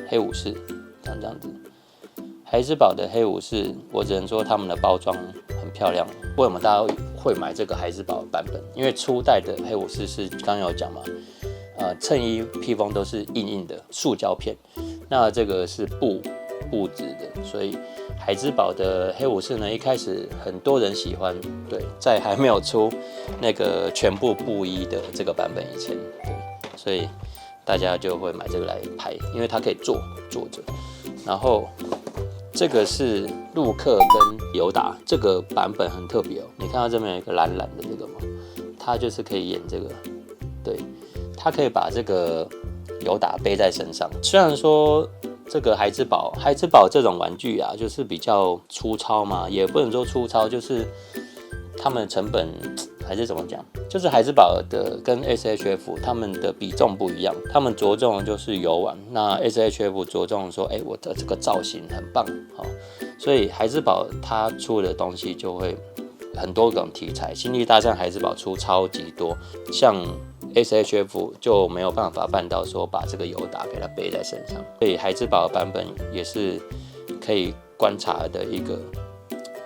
黑武士，像这样子。孩之宝的黑武士，我只能说他们的包装很漂亮。为什么大家会买这个孩之宝版本？因为初代的黑武士是刚刚有讲嘛，衬衣披风都是硬硬的塑胶片，那这个是布质的，所以孩之宝的黑武士呢，一开始很多人喜欢，对，在还没有出那个全部布衣的这个版本以前，对，所以大家就会买这个来拍，因为它可以坐着。然后这个是陆克跟尤达，这个版本很特别你看到这边有一个蓝蓝的这个吗？它就是可以演这个，对，它可以把这个尤达背在身上。虽然说这个孩之宝这种玩具啊，就是比较粗糙嘛，也不能说粗糙，就是他们的成本还是怎么讲，就是孩之宝的跟 SHF 他们的比重不一样，他们着重的就是游玩，那 SHF 着重说，我的这个造型很棒，所以孩之宝它出的东西就会很多种题材，星际大战孩之宝出超级多，像SHF 就没有办法办到说把这个尤达给它背在身上，所以孩之宝版本也是可以观察的一个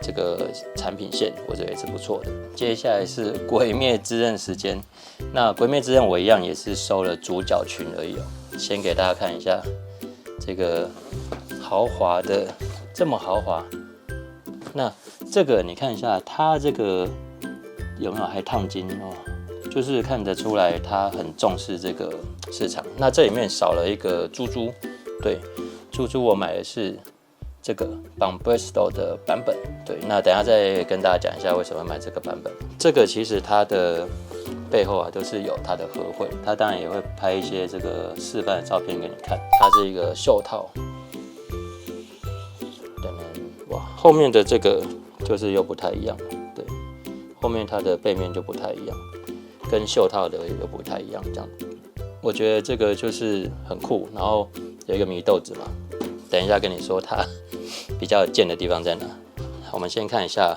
这个产品线，我觉得也是不错的。接下来是鬼灭之刃时间，那鬼灭之刃我一样也是收了主角群而已先给大家看一下这个豪华的，这么豪华，那这个你看一下它这个有没有还烫金就是看得出来他很重视这个市场。那这里面少了一个猪猪，对，猪猪我买的是这个 Bombastal 的版本，对，那等一下再跟大家讲一下为什么买这个版本。这个其实它的背后都是有它的合绘，它当然也会拍一些这个示范的照片给你看。它是一个袖套，哇，后面的这个就是又不太一样，对，后面它的背面就不太一样。跟袖套的又不太一样，这样，我觉得这个就是很酷。然后有一个祢豆子嘛，等一下跟你说它比较贱的地方在哪。我们先看一下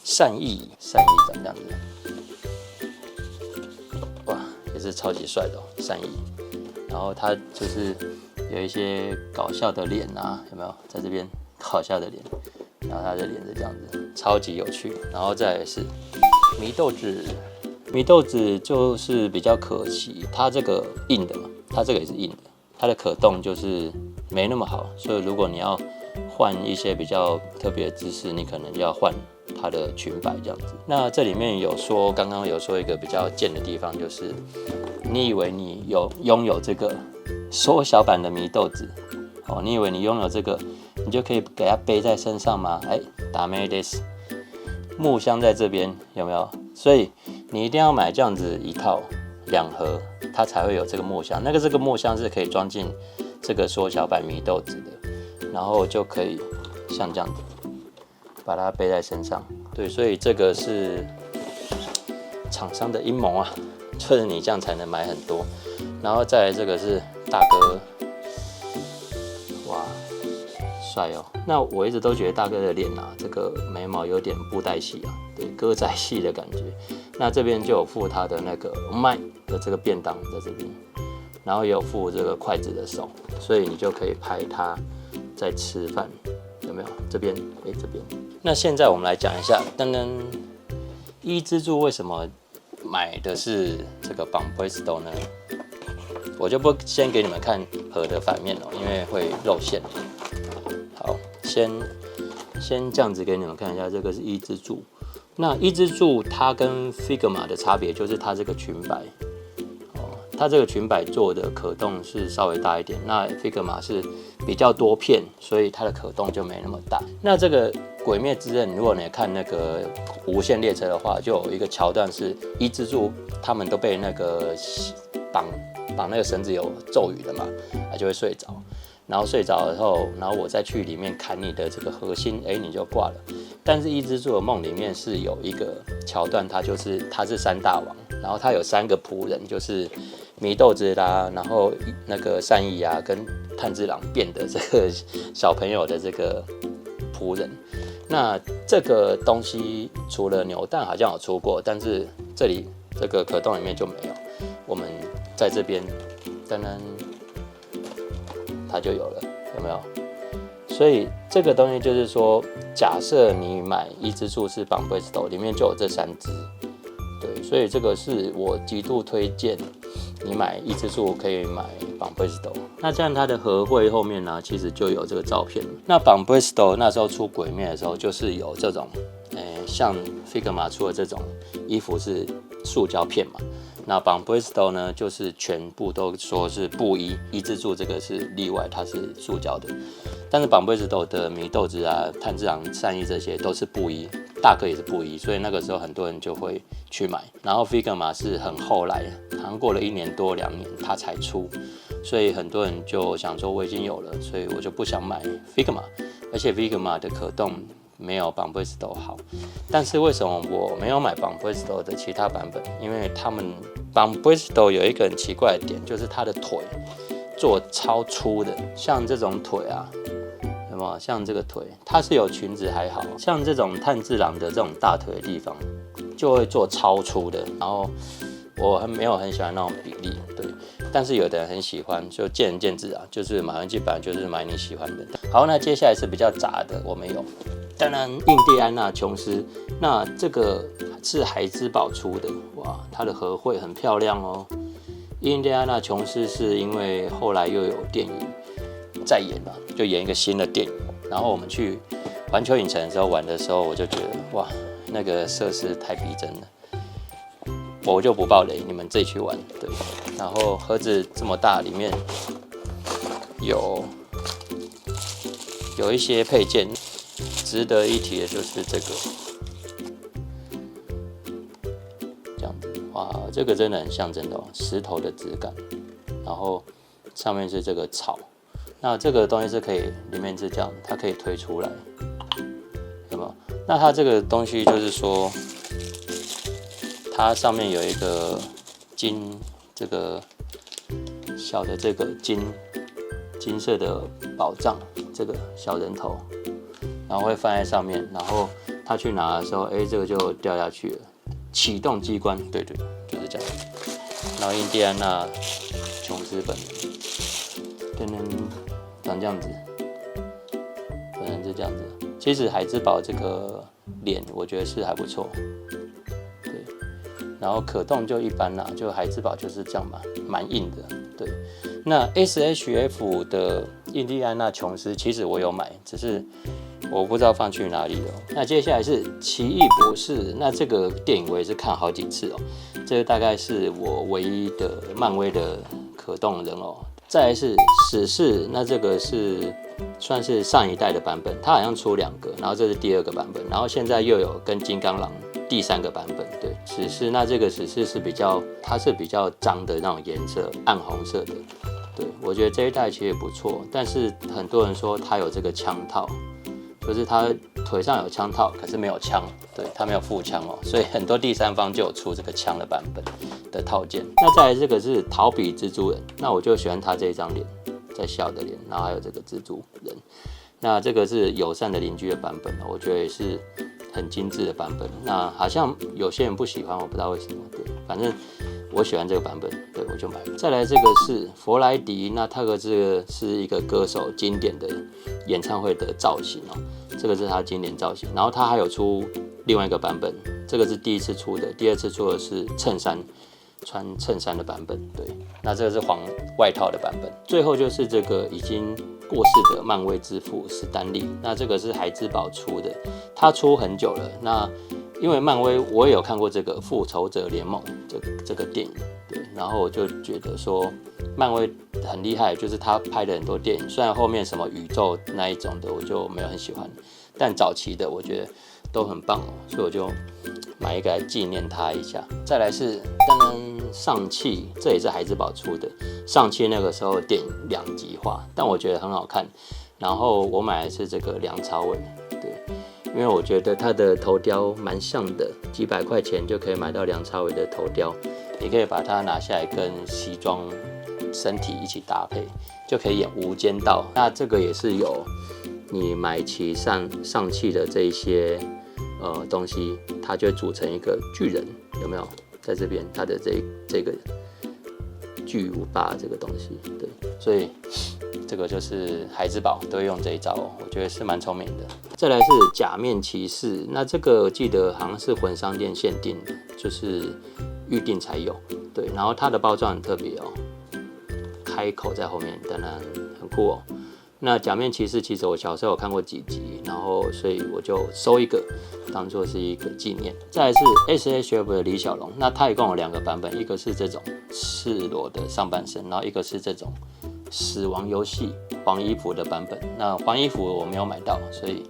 善意长这样子，哇，也是超级帅的善意。然后它就是有一些搞笑的脸啊，有没有？在这边搞笑的脸，然后它的脸是这样子，超级有趣。然后再来是祢豆子。祢豆子就是比较可惜，它这个硬的嘛，它这个也是硬的，它的可动就是没那么好，所以如果你要换一些比较特别的姿势，你可能要换它的裙摆这样子。那这里面有说，刚刚有说一个比较贱的地方，就是你以为你拥有这个缩小版的祢豆子，你以为你拥有这个，你就可以给它背在身上吗？ダメです。木箱在这边有没有？所以你一定要买这样子一套2盒，它才会有这个木箱。这个木箱是可以装进这个缩小版祢豆子的，然后就可以像这样子把它背在身上。对，所以这个是厂商的阴谋啊，就是你这样才能买很多。然后再来这个是大哥帅哦。那我一直都觉得大哥的脸啊，这个眉毛有点布袋戏啊，对，歌仔戏的感觉。那这边就有附他的那个麦的这个便当在这边，然后也有附这个筷子的手，所以你就可以拍他在吃饭，有没有？这边，这边。那现在我们来讲一下，噔噔，伊之助为什么买的是这个绑 Bristow 呢？我就不先给你们看盒的反面了，因为会露馅。好，先这样子给你们看一下，这个是伊之助。那伊之助它跟 Figma 的差别就是它这个裙摆，它这个裙摆做的可动是稍微大一点，那 Figma 是比较多片，所以它的可动就没那么大。那这个鬼灭之刃，如果你看那个无限列车的话，就有一个桥段是伊之助他们都被那个绑那个绳子有咒语的嘛，他就会睡着，然后睡着了后，然后我再去里面砍你的这个核心，你就挂了。但是伊之助的梦里面是有一个桥段，他是三大王，然后他有3个仆人，就是祢豆子啦，然后那个善逸啊跟炭治郎变的这个小朋友的这个仆人。那这个东西除了扭蛋好像有出过，但是这里这个可动里面就没有。我们在这边，当然它就有了，有没有？所以这个东西就是说，假设你买伊之助是绑 Bristow， 里面就有这3只，对，所以这个是我极度推荐你买伊之助可以买绑 Bristow。那这样它的盒绘后面呢，其实就有这个照片。那绑 Bristow那时候出鬼灭的时候，就是有这种，像 Figma 出的这种衣服是塑胶片嘛。那绑 Bristow 呢，就是全部都说是布衣，伊之助这个是例外，它是塑胶的。但是绑 Bristow 的祢豆子啊、炭治郎、善逸这些都是布衣，大哥也是布衣，所以那个时候很多人就会去买。然后 Figma 是很后来，好像过了1年多2年它才出，所以很多人就想说我已经有了，所以我就不想买 Figma， 而且 Figma 的可动没有绑 Bristow 好。但是为什么我没有买绑 Bristow 的其他版本？因为他们绑 Bristow 有一个很奇怪的点，就是它的腿做超粗的，像这种腿啊，有没有？像这个腿，它是有裙子还好，像这种炭治郎的这种大腿的地方，就会做超粗的。然后我没有很喜欢那种比例，对。但是有的人很喜欢，就见仁见智啊。就是买玩具本来就是买你喜欢的。好，那接下来是比较杂的，我没有。当然，印第安纳琼斯，那这个是孩之宝出的，哇，它的盒绘很漂亮哦。印第安纳琼斯是因为后来又有电影再演了，就演一个新的电影。然后我们去环球影城的时候玩的时候，我就觉得哇，那个设施太逼真了。我就不爆雷，你们自己去玩。对，然后盒子这么大，里面有一些配件。值得一提的就是这个，这样子，哇，这个真的很像真的石头的质感，然后上面是这个草，那这个东西是可以，里面是这样，它可以推出来，有没有？那它这个东西就是说，它上面有一个这个小的这个金色的宝藏，这个小人头。然后会放在上面，然后他去拿的时候，这个就掉下去了。启动机关，对，就是这样。然后印第安纳琼斯本人，长这样子，本人是这样子。其实海之宝这个脸，我觉得是还不错，对。然后可动就一般啦，就海之宝就是这样嘛，蛮硬的，对。那 SHF 的印第安纳琼斯，其实我有买，只是我不知道放去哪里了。那接下来是奇异博士，那这个电影我也是看好几次哦。这个大概是我唯一的漫威的可动人偶。再来是死侍，那这个是算是上一代的版本，它好像出2个，然后这是第2个版本，然后现在又有跟金刚狼第3个版本。对，死侍，那这个死侍是它是比较脏的那种颜色，暗红色的。对，我觉得这一代其实也不错，但是很多人说它有这个枪套。就是他腿上有枪套，可是没有枪，对，他没有副枪哦，所以很多第三方就有出这个枪的版本的套件。那再来这个是逃避蜘蛛人，那我就喜欢他这一张脸，在笑的脸，然后还有这个蜘蛛人。那这个是友善的邻居的版本，我觉得也是很精致的版本。那好像有些人不喜欢，我不知道为什么。对，反正我喜欢这个版本，对，我就买了。再来这个是佛莱迪，那这个是一个歌手经典的演唱会的造型哦，这个是他经典造型。然后他还有出另外一个版本，这个是第一次出的，第二次出的是衬衫。穿衬衫的版本，对，那这个是黄外套的版本。最后就是这个已经过世的漫威之父史丹利，那这个是孩之宝出的，他出很久了。那因为漫威我也有看过这个复仇者联盟这个电影，对，然后我就觉得说漫威很厉害，就是他拍的很多电影，虽然后面什么宇宙那一种的我就没有很喜欢，但早期的我觉得都很棒哦，所以我就买一个来纪念他一下。再来是上汽，这也是孩之宝出的。上汽那个时候电影2极化，但我觉得很好看。然后我买的是这个梁朝伟，对，因为我觉得他的头雕蛮像的，几百块钱就可以买到梁朝伟的头雕，也可以把它拿下来跟西装身体一起搭配，就可以演无间道。那这个也是有你买齐上汽的这一些东西，它就会组成一个巨人，有没有？在这边它的这个巨无霸这个东西，对，所以这个就是孩之宝都会用这一招哦，我觉得是蛮聪明的。再来是假面骑士，那这个我记得好像是魂商店限定的，就是预定才有，对，然后它的包装很特别哦，开口在后面，当然很酷哦。那假面骑士其实我小时候有看过几集，然后所以我就收一个当做是一个纪念。再来是 SHF 的李小龙，那它一共有2个版本，一个是这种赤裸的上半身，然后一个是这种死亡游戏黄衣服的版本。那黄衣服我没有买到，所以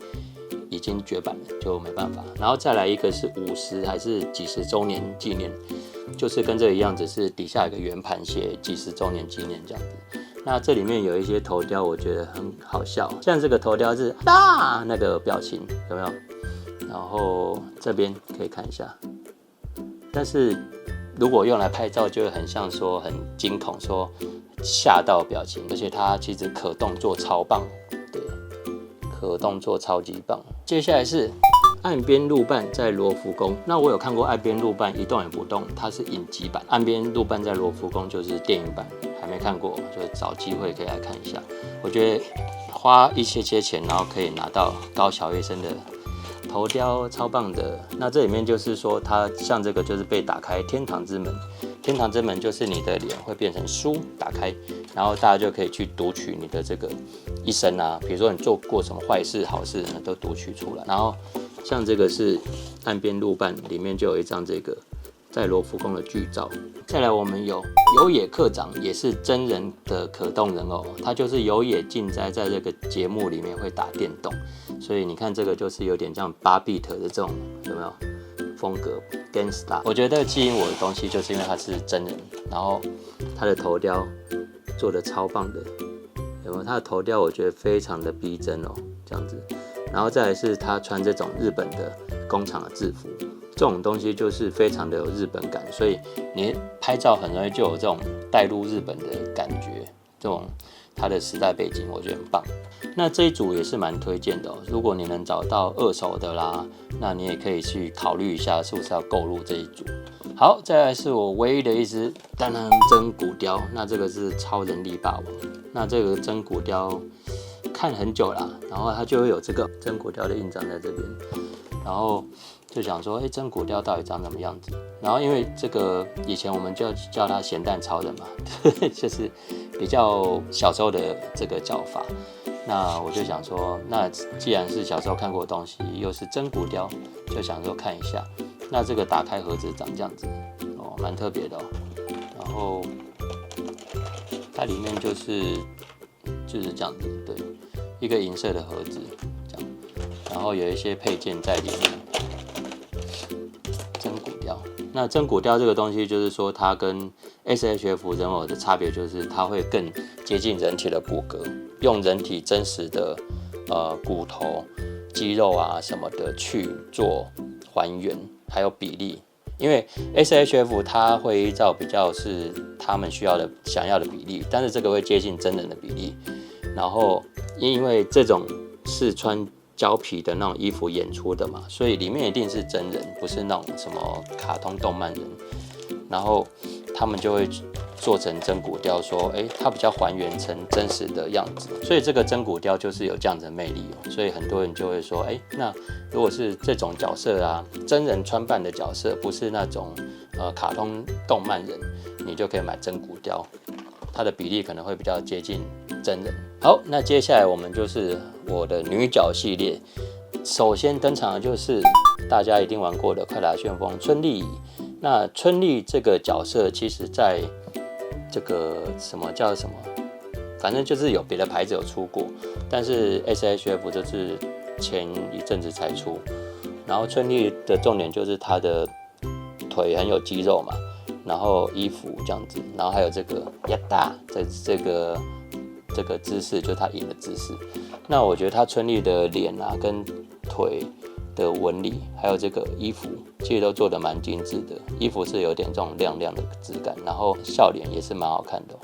已经绝版了，就没办法。然后再来一个是50还是几十周年纪念，就是跟这个一样，只是底下有个圆盘写几十周年纪念这样子。那这里面有一些头雕，我觉得很好笑，像这个头雕是那个表情有没有？然后这边可以看一下，但是如果用来拍照，就会很像说很惊恐，说吓到表情，而且它其实可动作超棒，对，可动作超级棒。接下来是岸边露伴在罗浮宫，那我有看过岸边露伴一动也不动，它是影集版，岸边露伴在罗浮宫就是电影版。还没看过，就找机会可以来看一下。我觉得花一些钱，然后可以拿到高桥医生的头雕，超棒的。那这里面就是说，它像这个就是被打开天堂之门，天堂之门就是你的脸会变成书打开，然后大家就可以去读取你的这个一生啊，比如说你做过什么坏事、好事，都读取出来。然后像这个是岸边露伴，里面就有一张这个在罗浮宫的剧照。再来我们有有野课长，也是真人的可动人偶，他就是有野静哉在这个节目里面会打电动，所以你看这个就是有点像8bit的这种有没有风格 Gangsta。我觉得吸引我的东西就是因为他是真人，然后他的头雕做的超棒的，有没有？他的头雕我觉得非常的逼真哦，这样子。然后再来是他穿这种日本的工厂的制服。这种东西就是非常的有日本感，所以你拍照很容易就有这种带入日本的感觉，这种它的时代背景我觉得很棒。那这一组也是蛮推荐的哦，如果你能找到2手的啦，那你也可以去考虑一下是不是要购入这一组。好，再来是我唯一的一只真骨雕，那这个是超人力霸王，那这个真骨雕看很久啦，然后它就会有这个真骨雕的印章在这边，然后就想说，真骨雕到底长什么样子？然后因为这个以前我们就叫它咸蛋超人嘛，就是比较小时候的这个叫法。那我就想说，那既然是小时候看过的东西，又是真骨雕，就想说看一下。那这个打开盒子长这样子，哦，蛮特别的哦。然后它里面就是这样子，对，一个银色的盒子这样，然后有一些配件在里面。真骨雕，那真骨雕这个东西就是说，它跟 SHF 人偶的差别就是它会更接近人体的骨骼，用人体真实的骨头、肌肉啊什么的去做还原，还有比例。因为 SHF 它会依照比较是他们想要的比例，但是这个会接近真人的比例。然后因为这种是穿胶皮的那种衣服演出的嘛，所以里面一定是真人，不是那种什么卡通动漫人。然后他们就会做成真骨雕，说，它比较还原成真实的样子。所以这个真骨雕就是有这样子的魅力哦。所以很多人就会说，那如果是这种角色啊，真人穿扮的角色，不是那种卡通动漫人，你就可以买真骨雕，它的比例可能会比较接近真人。好，那接下来我们就是我的女角系列。首先登场的就是大家一定玩过的快打旋风春丽。那春丽这个角色，其实在这个什么叫什么，反正就是有别的牌子有出过，但是 SHF 就是前一阵子才出。然后春丽的重点就是她的腿很有肌肉嘛，然后衣服这样子，然后还有这个呀哒这个姿势，就是她赢的姿势。那我觉得她春丽的脸啊跟腿的纹理，还有这个衣服，其实都做得蛮精致的。衣服是有点这种亮亮的质感，然后笑脸也是蛮好看的哦。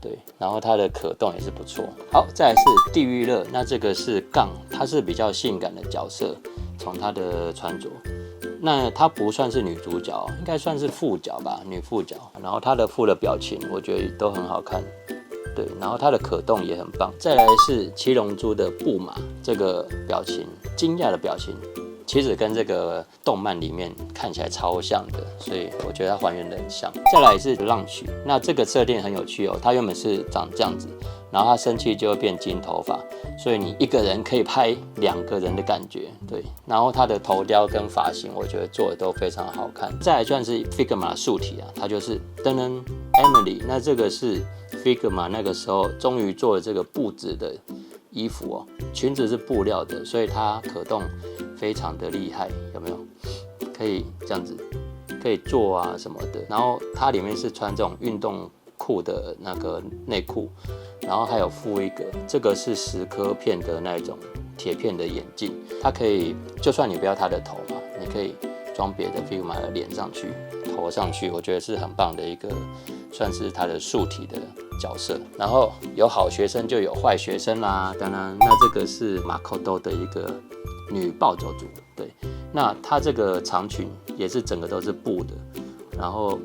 对，然后它的可动也是不错。好，再来是地狱乐，那这个是杠，它是比较性感的角色，从它的穿着。那她不算是女主角，应该算是副角吧，女副角。然后她的副的表情，我觉得都很好看。对，然后它的可动也很棒。再来是七龙珠的布马，这个表情，惊讶的表情，其实跟这个动漫里面看起来超像的，所以我觉得它还原的很像。再来是浪曲，那这个设定很有趣哦，它原本是长这样子，然后它生气就会变金头发，所以你一个人可以拍2个人的感觉。对，然后它的头雕跟发型，我觉得做的都非常好看。再来算是 Figma 素体啊，它就是噔噔 Emily， 那这个是 Figma 那个时候终于做了这个布质的衣服哦，裙子是布料的，所以它可动非常的厉害，有没有？可以这样子，可以做啊什么的。然后它里面是穿这种运动裤的那个内裤，然后还有附一个，这个是10颗片的那种铁片的眼镜，它可以，就算你不要它的头嘛，你可以装别的 Figma 的脸上去，头上去，我觉得是很棒的一个，算是它的素体的角色。然后有好学生就有坏学生啦，当然，那这个是马可多的一个女暴走族，对，那她这个长裙也是整个都是布的，然后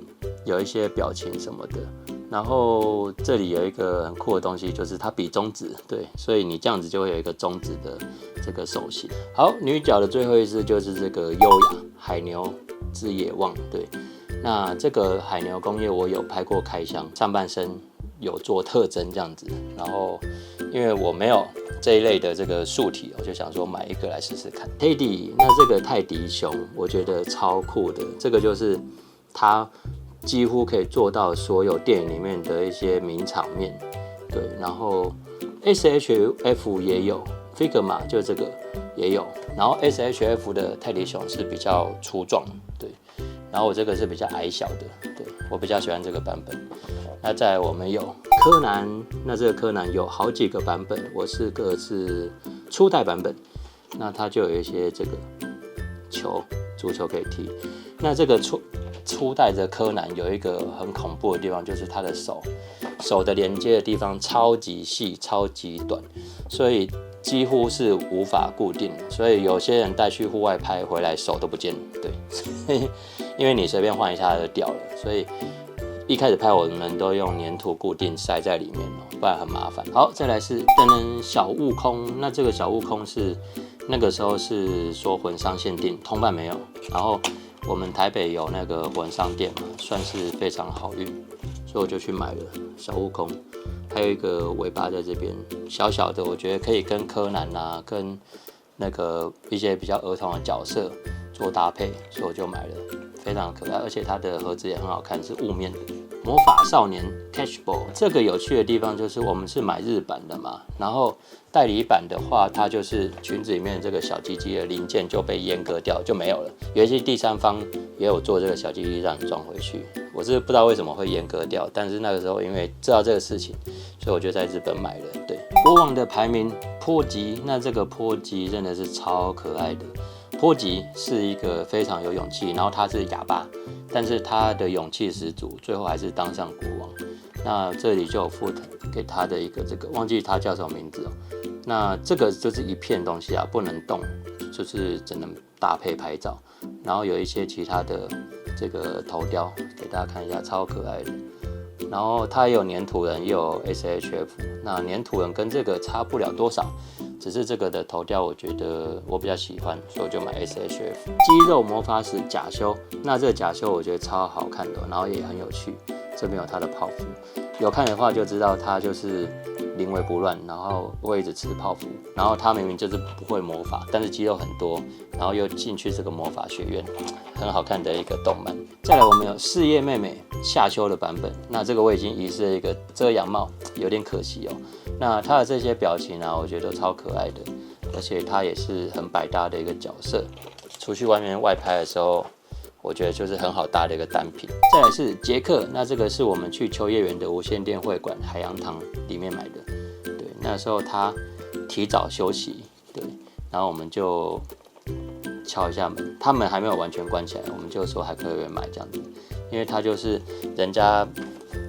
有一些表情什么的，然后这里有一个很酷的东西，就是它比中指，对，所以你这样子就会有一个中指的这个手型。好，女角的最后一只就是这个优雅海牛之野望，对，那这个海牛工业我有拍过开箱，上半身有做特征这样子，然后因为我没有这一类的这个素体，我就想说买一个来试试看。泰迪，那这个泰迪熊我觉得超酷的，这个就是它几乎可以做到所有电影里面的一些名场面，对，然后 SHF 也有 Figma 就这个也有，然后 SHF 的泰迪熊是比较粗壮，对，然后我这个是比较矮小的，对，我比较喜欢这个版本。那再来我们有柯南，那这个柯南有好几个版本，我是初代版本，那它就有一些这个足球可以踢。那这个初代的柯南有一个很恐怖的地方，就是它的手的连接的地方超级细、超级短，所以几乎是无法固定，所以有些人带去户外拍回来手都不见了，对，因为你随便换一下它就掉了，所以一开始拍我们都用粘土固定塞在里面哦，不然很麻烦。好，再来是小悟空，那这个小悟空是那个时候是说魂商限定，通办没有，然后我们台北有那个魂商店嘛，算是非常好运，所以我就去买了小悟空，还有一个尾巴在这边小小的，我觉得可以跟柯南啊，跟那个一些比较儿童的角色做搭配，所以我就买了，非常可爱，而且它的盒子也很好看，是雾面的。魔法少年 Cashball 这个有趣的地方就是我们是买日版的嘛，然后代理版的话，它就是裙子里面这个小鸡鸡的零件就被阉割掉，就没有了。有一些第三方也有做这个小鸡鸡让你装回去，我是不知道为什么会阉割掉，但是那个时候因为知道这个事情，所以我就在日本买了。对，国王的排名波吉，那这个波吉真的是超可爱的。波吉是一个非常有勇气，然后他是哑巴，但是他的勇气十足，最后还是当上国王。那这里就有附给他的一个这个，忘记他叫什么名字哦，那这个就是一片东西啊，不能动，就是只能搭配拍照。然后有一些其他的这个头雕给大家看一下，超可爱的。然后它也有粘土人，也有 SHF。那粘土人跟这个差不了多少，只是这个的头雕我觉得我比较喜欢，所以我就买 SHF。肌肉魔法使假修，那这个假修我觉得超好看的，然后也很有趣。这边有它的泡芙，有看的话就知道它就是临危不乱，然后会一直吃泡芙。然后它明明就是不会魔法，但是肌肉很多，然后又进去这个魔法学院，很好看的一个动漫。再来我们有事业妹妹夏秋的版本，那这个我已经遗失了一个遮阳帽，有点可惜哦。那它的这些表情啊，我觉得都超可爱的，而且它也是很百搭的一个角色，出去外面外拍的时候。我觉得就是很好搭的一个单品。再来是杰克，那这个是我们去秋叶原的无线电会馆海洋堂里面买的。对，那时候他提早休息，对，然后我们就敲一下门，他们还没有完全关起来，我们就说还可以买这样子，因为他就是人家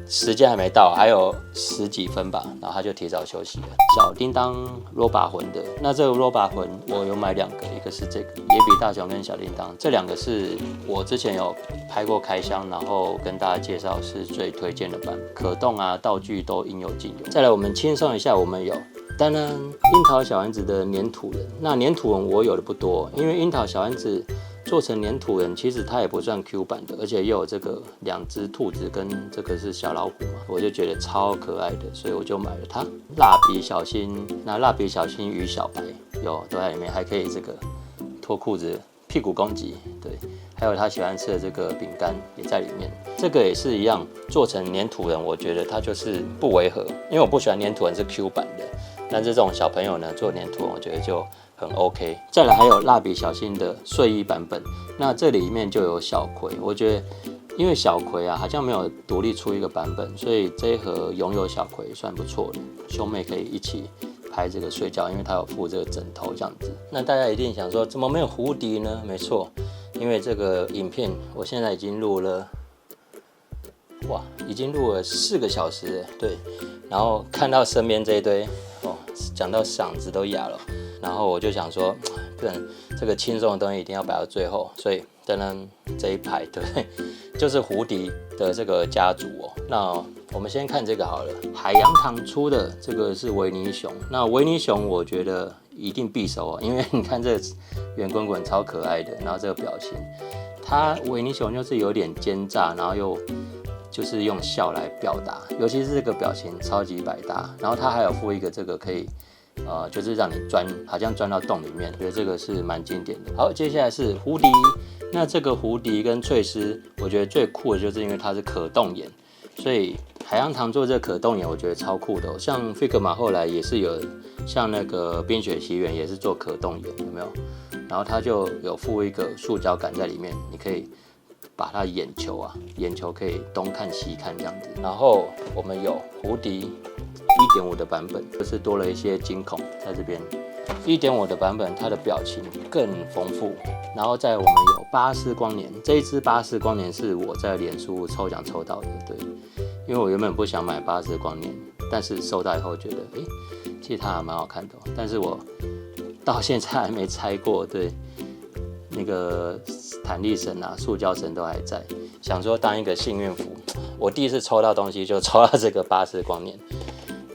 时间还没到，还有10几分吧，然后他就提早休息了。小叮当罗巴魂的，那这个罗巴魂我有买2个，一个是这个野比大雄跟小叮当，这2个是我之前有拍过开箱，然后跟大家介绍是最推荐的版，可动啊道具都应有尽有。再来我们轻松一下，我们有当然樱桃小丸子的粘土人，那粘土人我有的不多，因为樱桃小丸子做成粘土人，其实它也不算 Q 版的，而且又有这个2只兔子跟这个是小老虎嘛，我就觉得超可爱的，所以我就买了它。蜡笔小新，那蜡笔小新与小白有都在里面，还可以这个脱裤子屁股攻击，对，还有他喜欢吃的这个饼干也在里面。这个也是一样，做成粘土人，我觉得它就是不违和，因为我不喜欢粘土人是 Q 版的，但是这种小朋友呢做粘土人，我觉得就很 OK。再来还有蜡笔小新的睡衣版本，那这里面就有小葵，我觉得因为小葵啊好像没有独立出一个版本，所以这一盒拥有小葵算不错的，兄妹可以一起拍这个睡觉，因为它有附这个枕头这样子。那大家一定想说，怎么没有蝴蝶呢？没错，因为这个影片我现在已经录了，已经录了4个小时了，对。然后看到身边这一堆，讲到嗓子都哑了。然后我就想说，不能这个轻松的东西一定要摆到最后，所以等等这一排，对不对？就是胡迪的这个家族哦。那我们先看这个好了，海洋堂出的这个是维尼熊。那维尼熊我觉得一定必收哦，因为你看这圆滚滚超可爱的，然后这个表情，它维尼熊就是有点奸诈，然后又就是用笑来表达，尤其是这个表情超级百搭。然后它还有附一个这个可以。就是让你钻，好像钻到洞里面，觉得这个是蛮经典的。好，接下来是胡迪，那这个胡迪跟翠丝，我觉得最酷的就是因为它是可动眼，所以海洋堂做这个可动眼，我觉得超酷的哦。像 Figma 后来也是有，像那个冰雪奇缘也是做可动眼，有没有？然后它就有附一个塑胶杆在里面，你可以把它眼球可以东看西看这样子。然后我们有胡迪。1.5 的版本就是多了一些惊恐在这边。1.5 的版本它的表情更丰富，然后再我们有巴斯光年，这一支巴斯光年是我在脸书抽奖抽到的，对，因为我原本不想买巴斯光年，但是收到以后觉得，其实它还蛮好看的，但是我到现在还没拆过，对，那个弹力绳啊、塑胶绳都还在，想说当一个幸运符，我第一次抽到东西就抽到这个巴斯光年。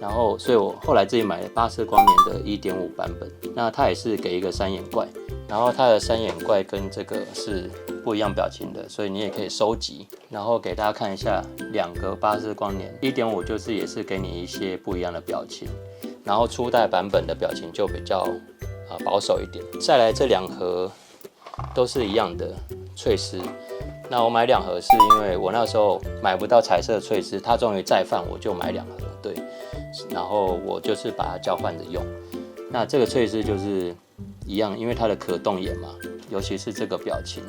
然后，所以我后来自己买了巴斯光年的1.5版本，那它也是给一个3眼怪，然后它的3眼怪跟这个是不一样表情的，所以你也可以收集。然后给大家看一下2个巴斯光年，1.5就是也是给你一些不一样的表情，然后初代版本的表情就比较保守一点。再来这2盒都是一样的翠丝。那我买2盒是因为我那时候买不到彩色翠丝，它终于再犯，我就买2盒，对。然后我就是把它交换着用。那这个翠丝就是一样，因为它的可动眼嘛，尤其是这个表情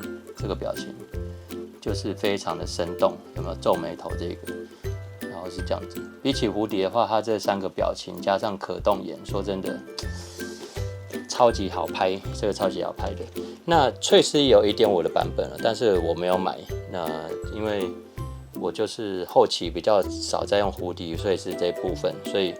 就是非常的生动，有没有皱眉头这个？然后是这样子。比起蝴蝶的话，它这3个表情加上可动眼，说真的超级好拍，这个超级好拍的。那翠丝也有1.5的版本了，但是我没有买，那因为我就是后期比较少在用蝴蝶，所以是这一部分，所以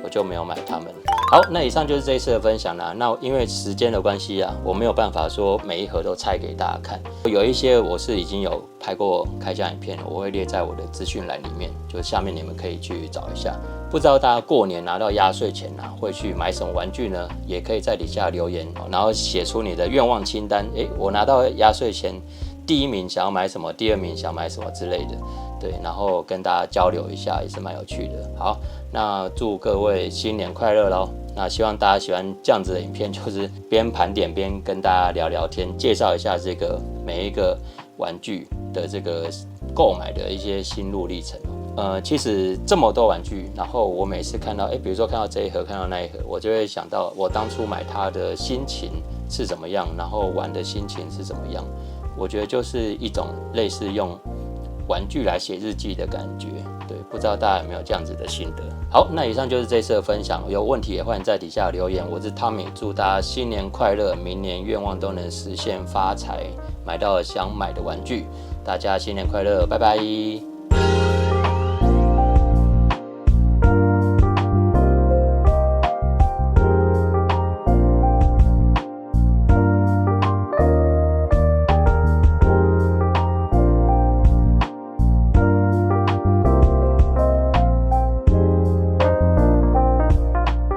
我就没有买它们。好，那以上就是这一次的分享啦。那因为时间的关系啊，我没有办法说每一盒都拆给大家看，有一些我是已经有拍过开箱影片，我会列在我的资讯栏里面，就下面你们可以去找一下。不知道大家过年拿到压岁钱啊，会去买什么玩具呢？也可以在底下留言，然后写出你的愿望清单。我拿到压岁钱，第一名想要买什么，第二名想买什么之类的，对，然后跟大家交流一下，也是蛮有趣的。好，那祝各位新年快乐咯。那希望大家喜欢这样子的影片，就是边盘点边跟大家聊聊天，介绍一下这个每一个玩具的这个购买的一些心路历程。其实这么多玩具，然后我每次看到，比如说看到这一盒，看到那一盒，我就会想到我当初买它的心情是怎么样，然后玩的心情是怎么样。我觉得就是一种类似用玩具来写日记的感觉，对，不知道大家有没有这样子的心得？好，那以上就是这次的分享，有问题也欢迎在底下留言。我是汤米，祝大家新年快乐，明年愿望都能实现发财，买到想买的玩具，大家新年快乐，拜拜。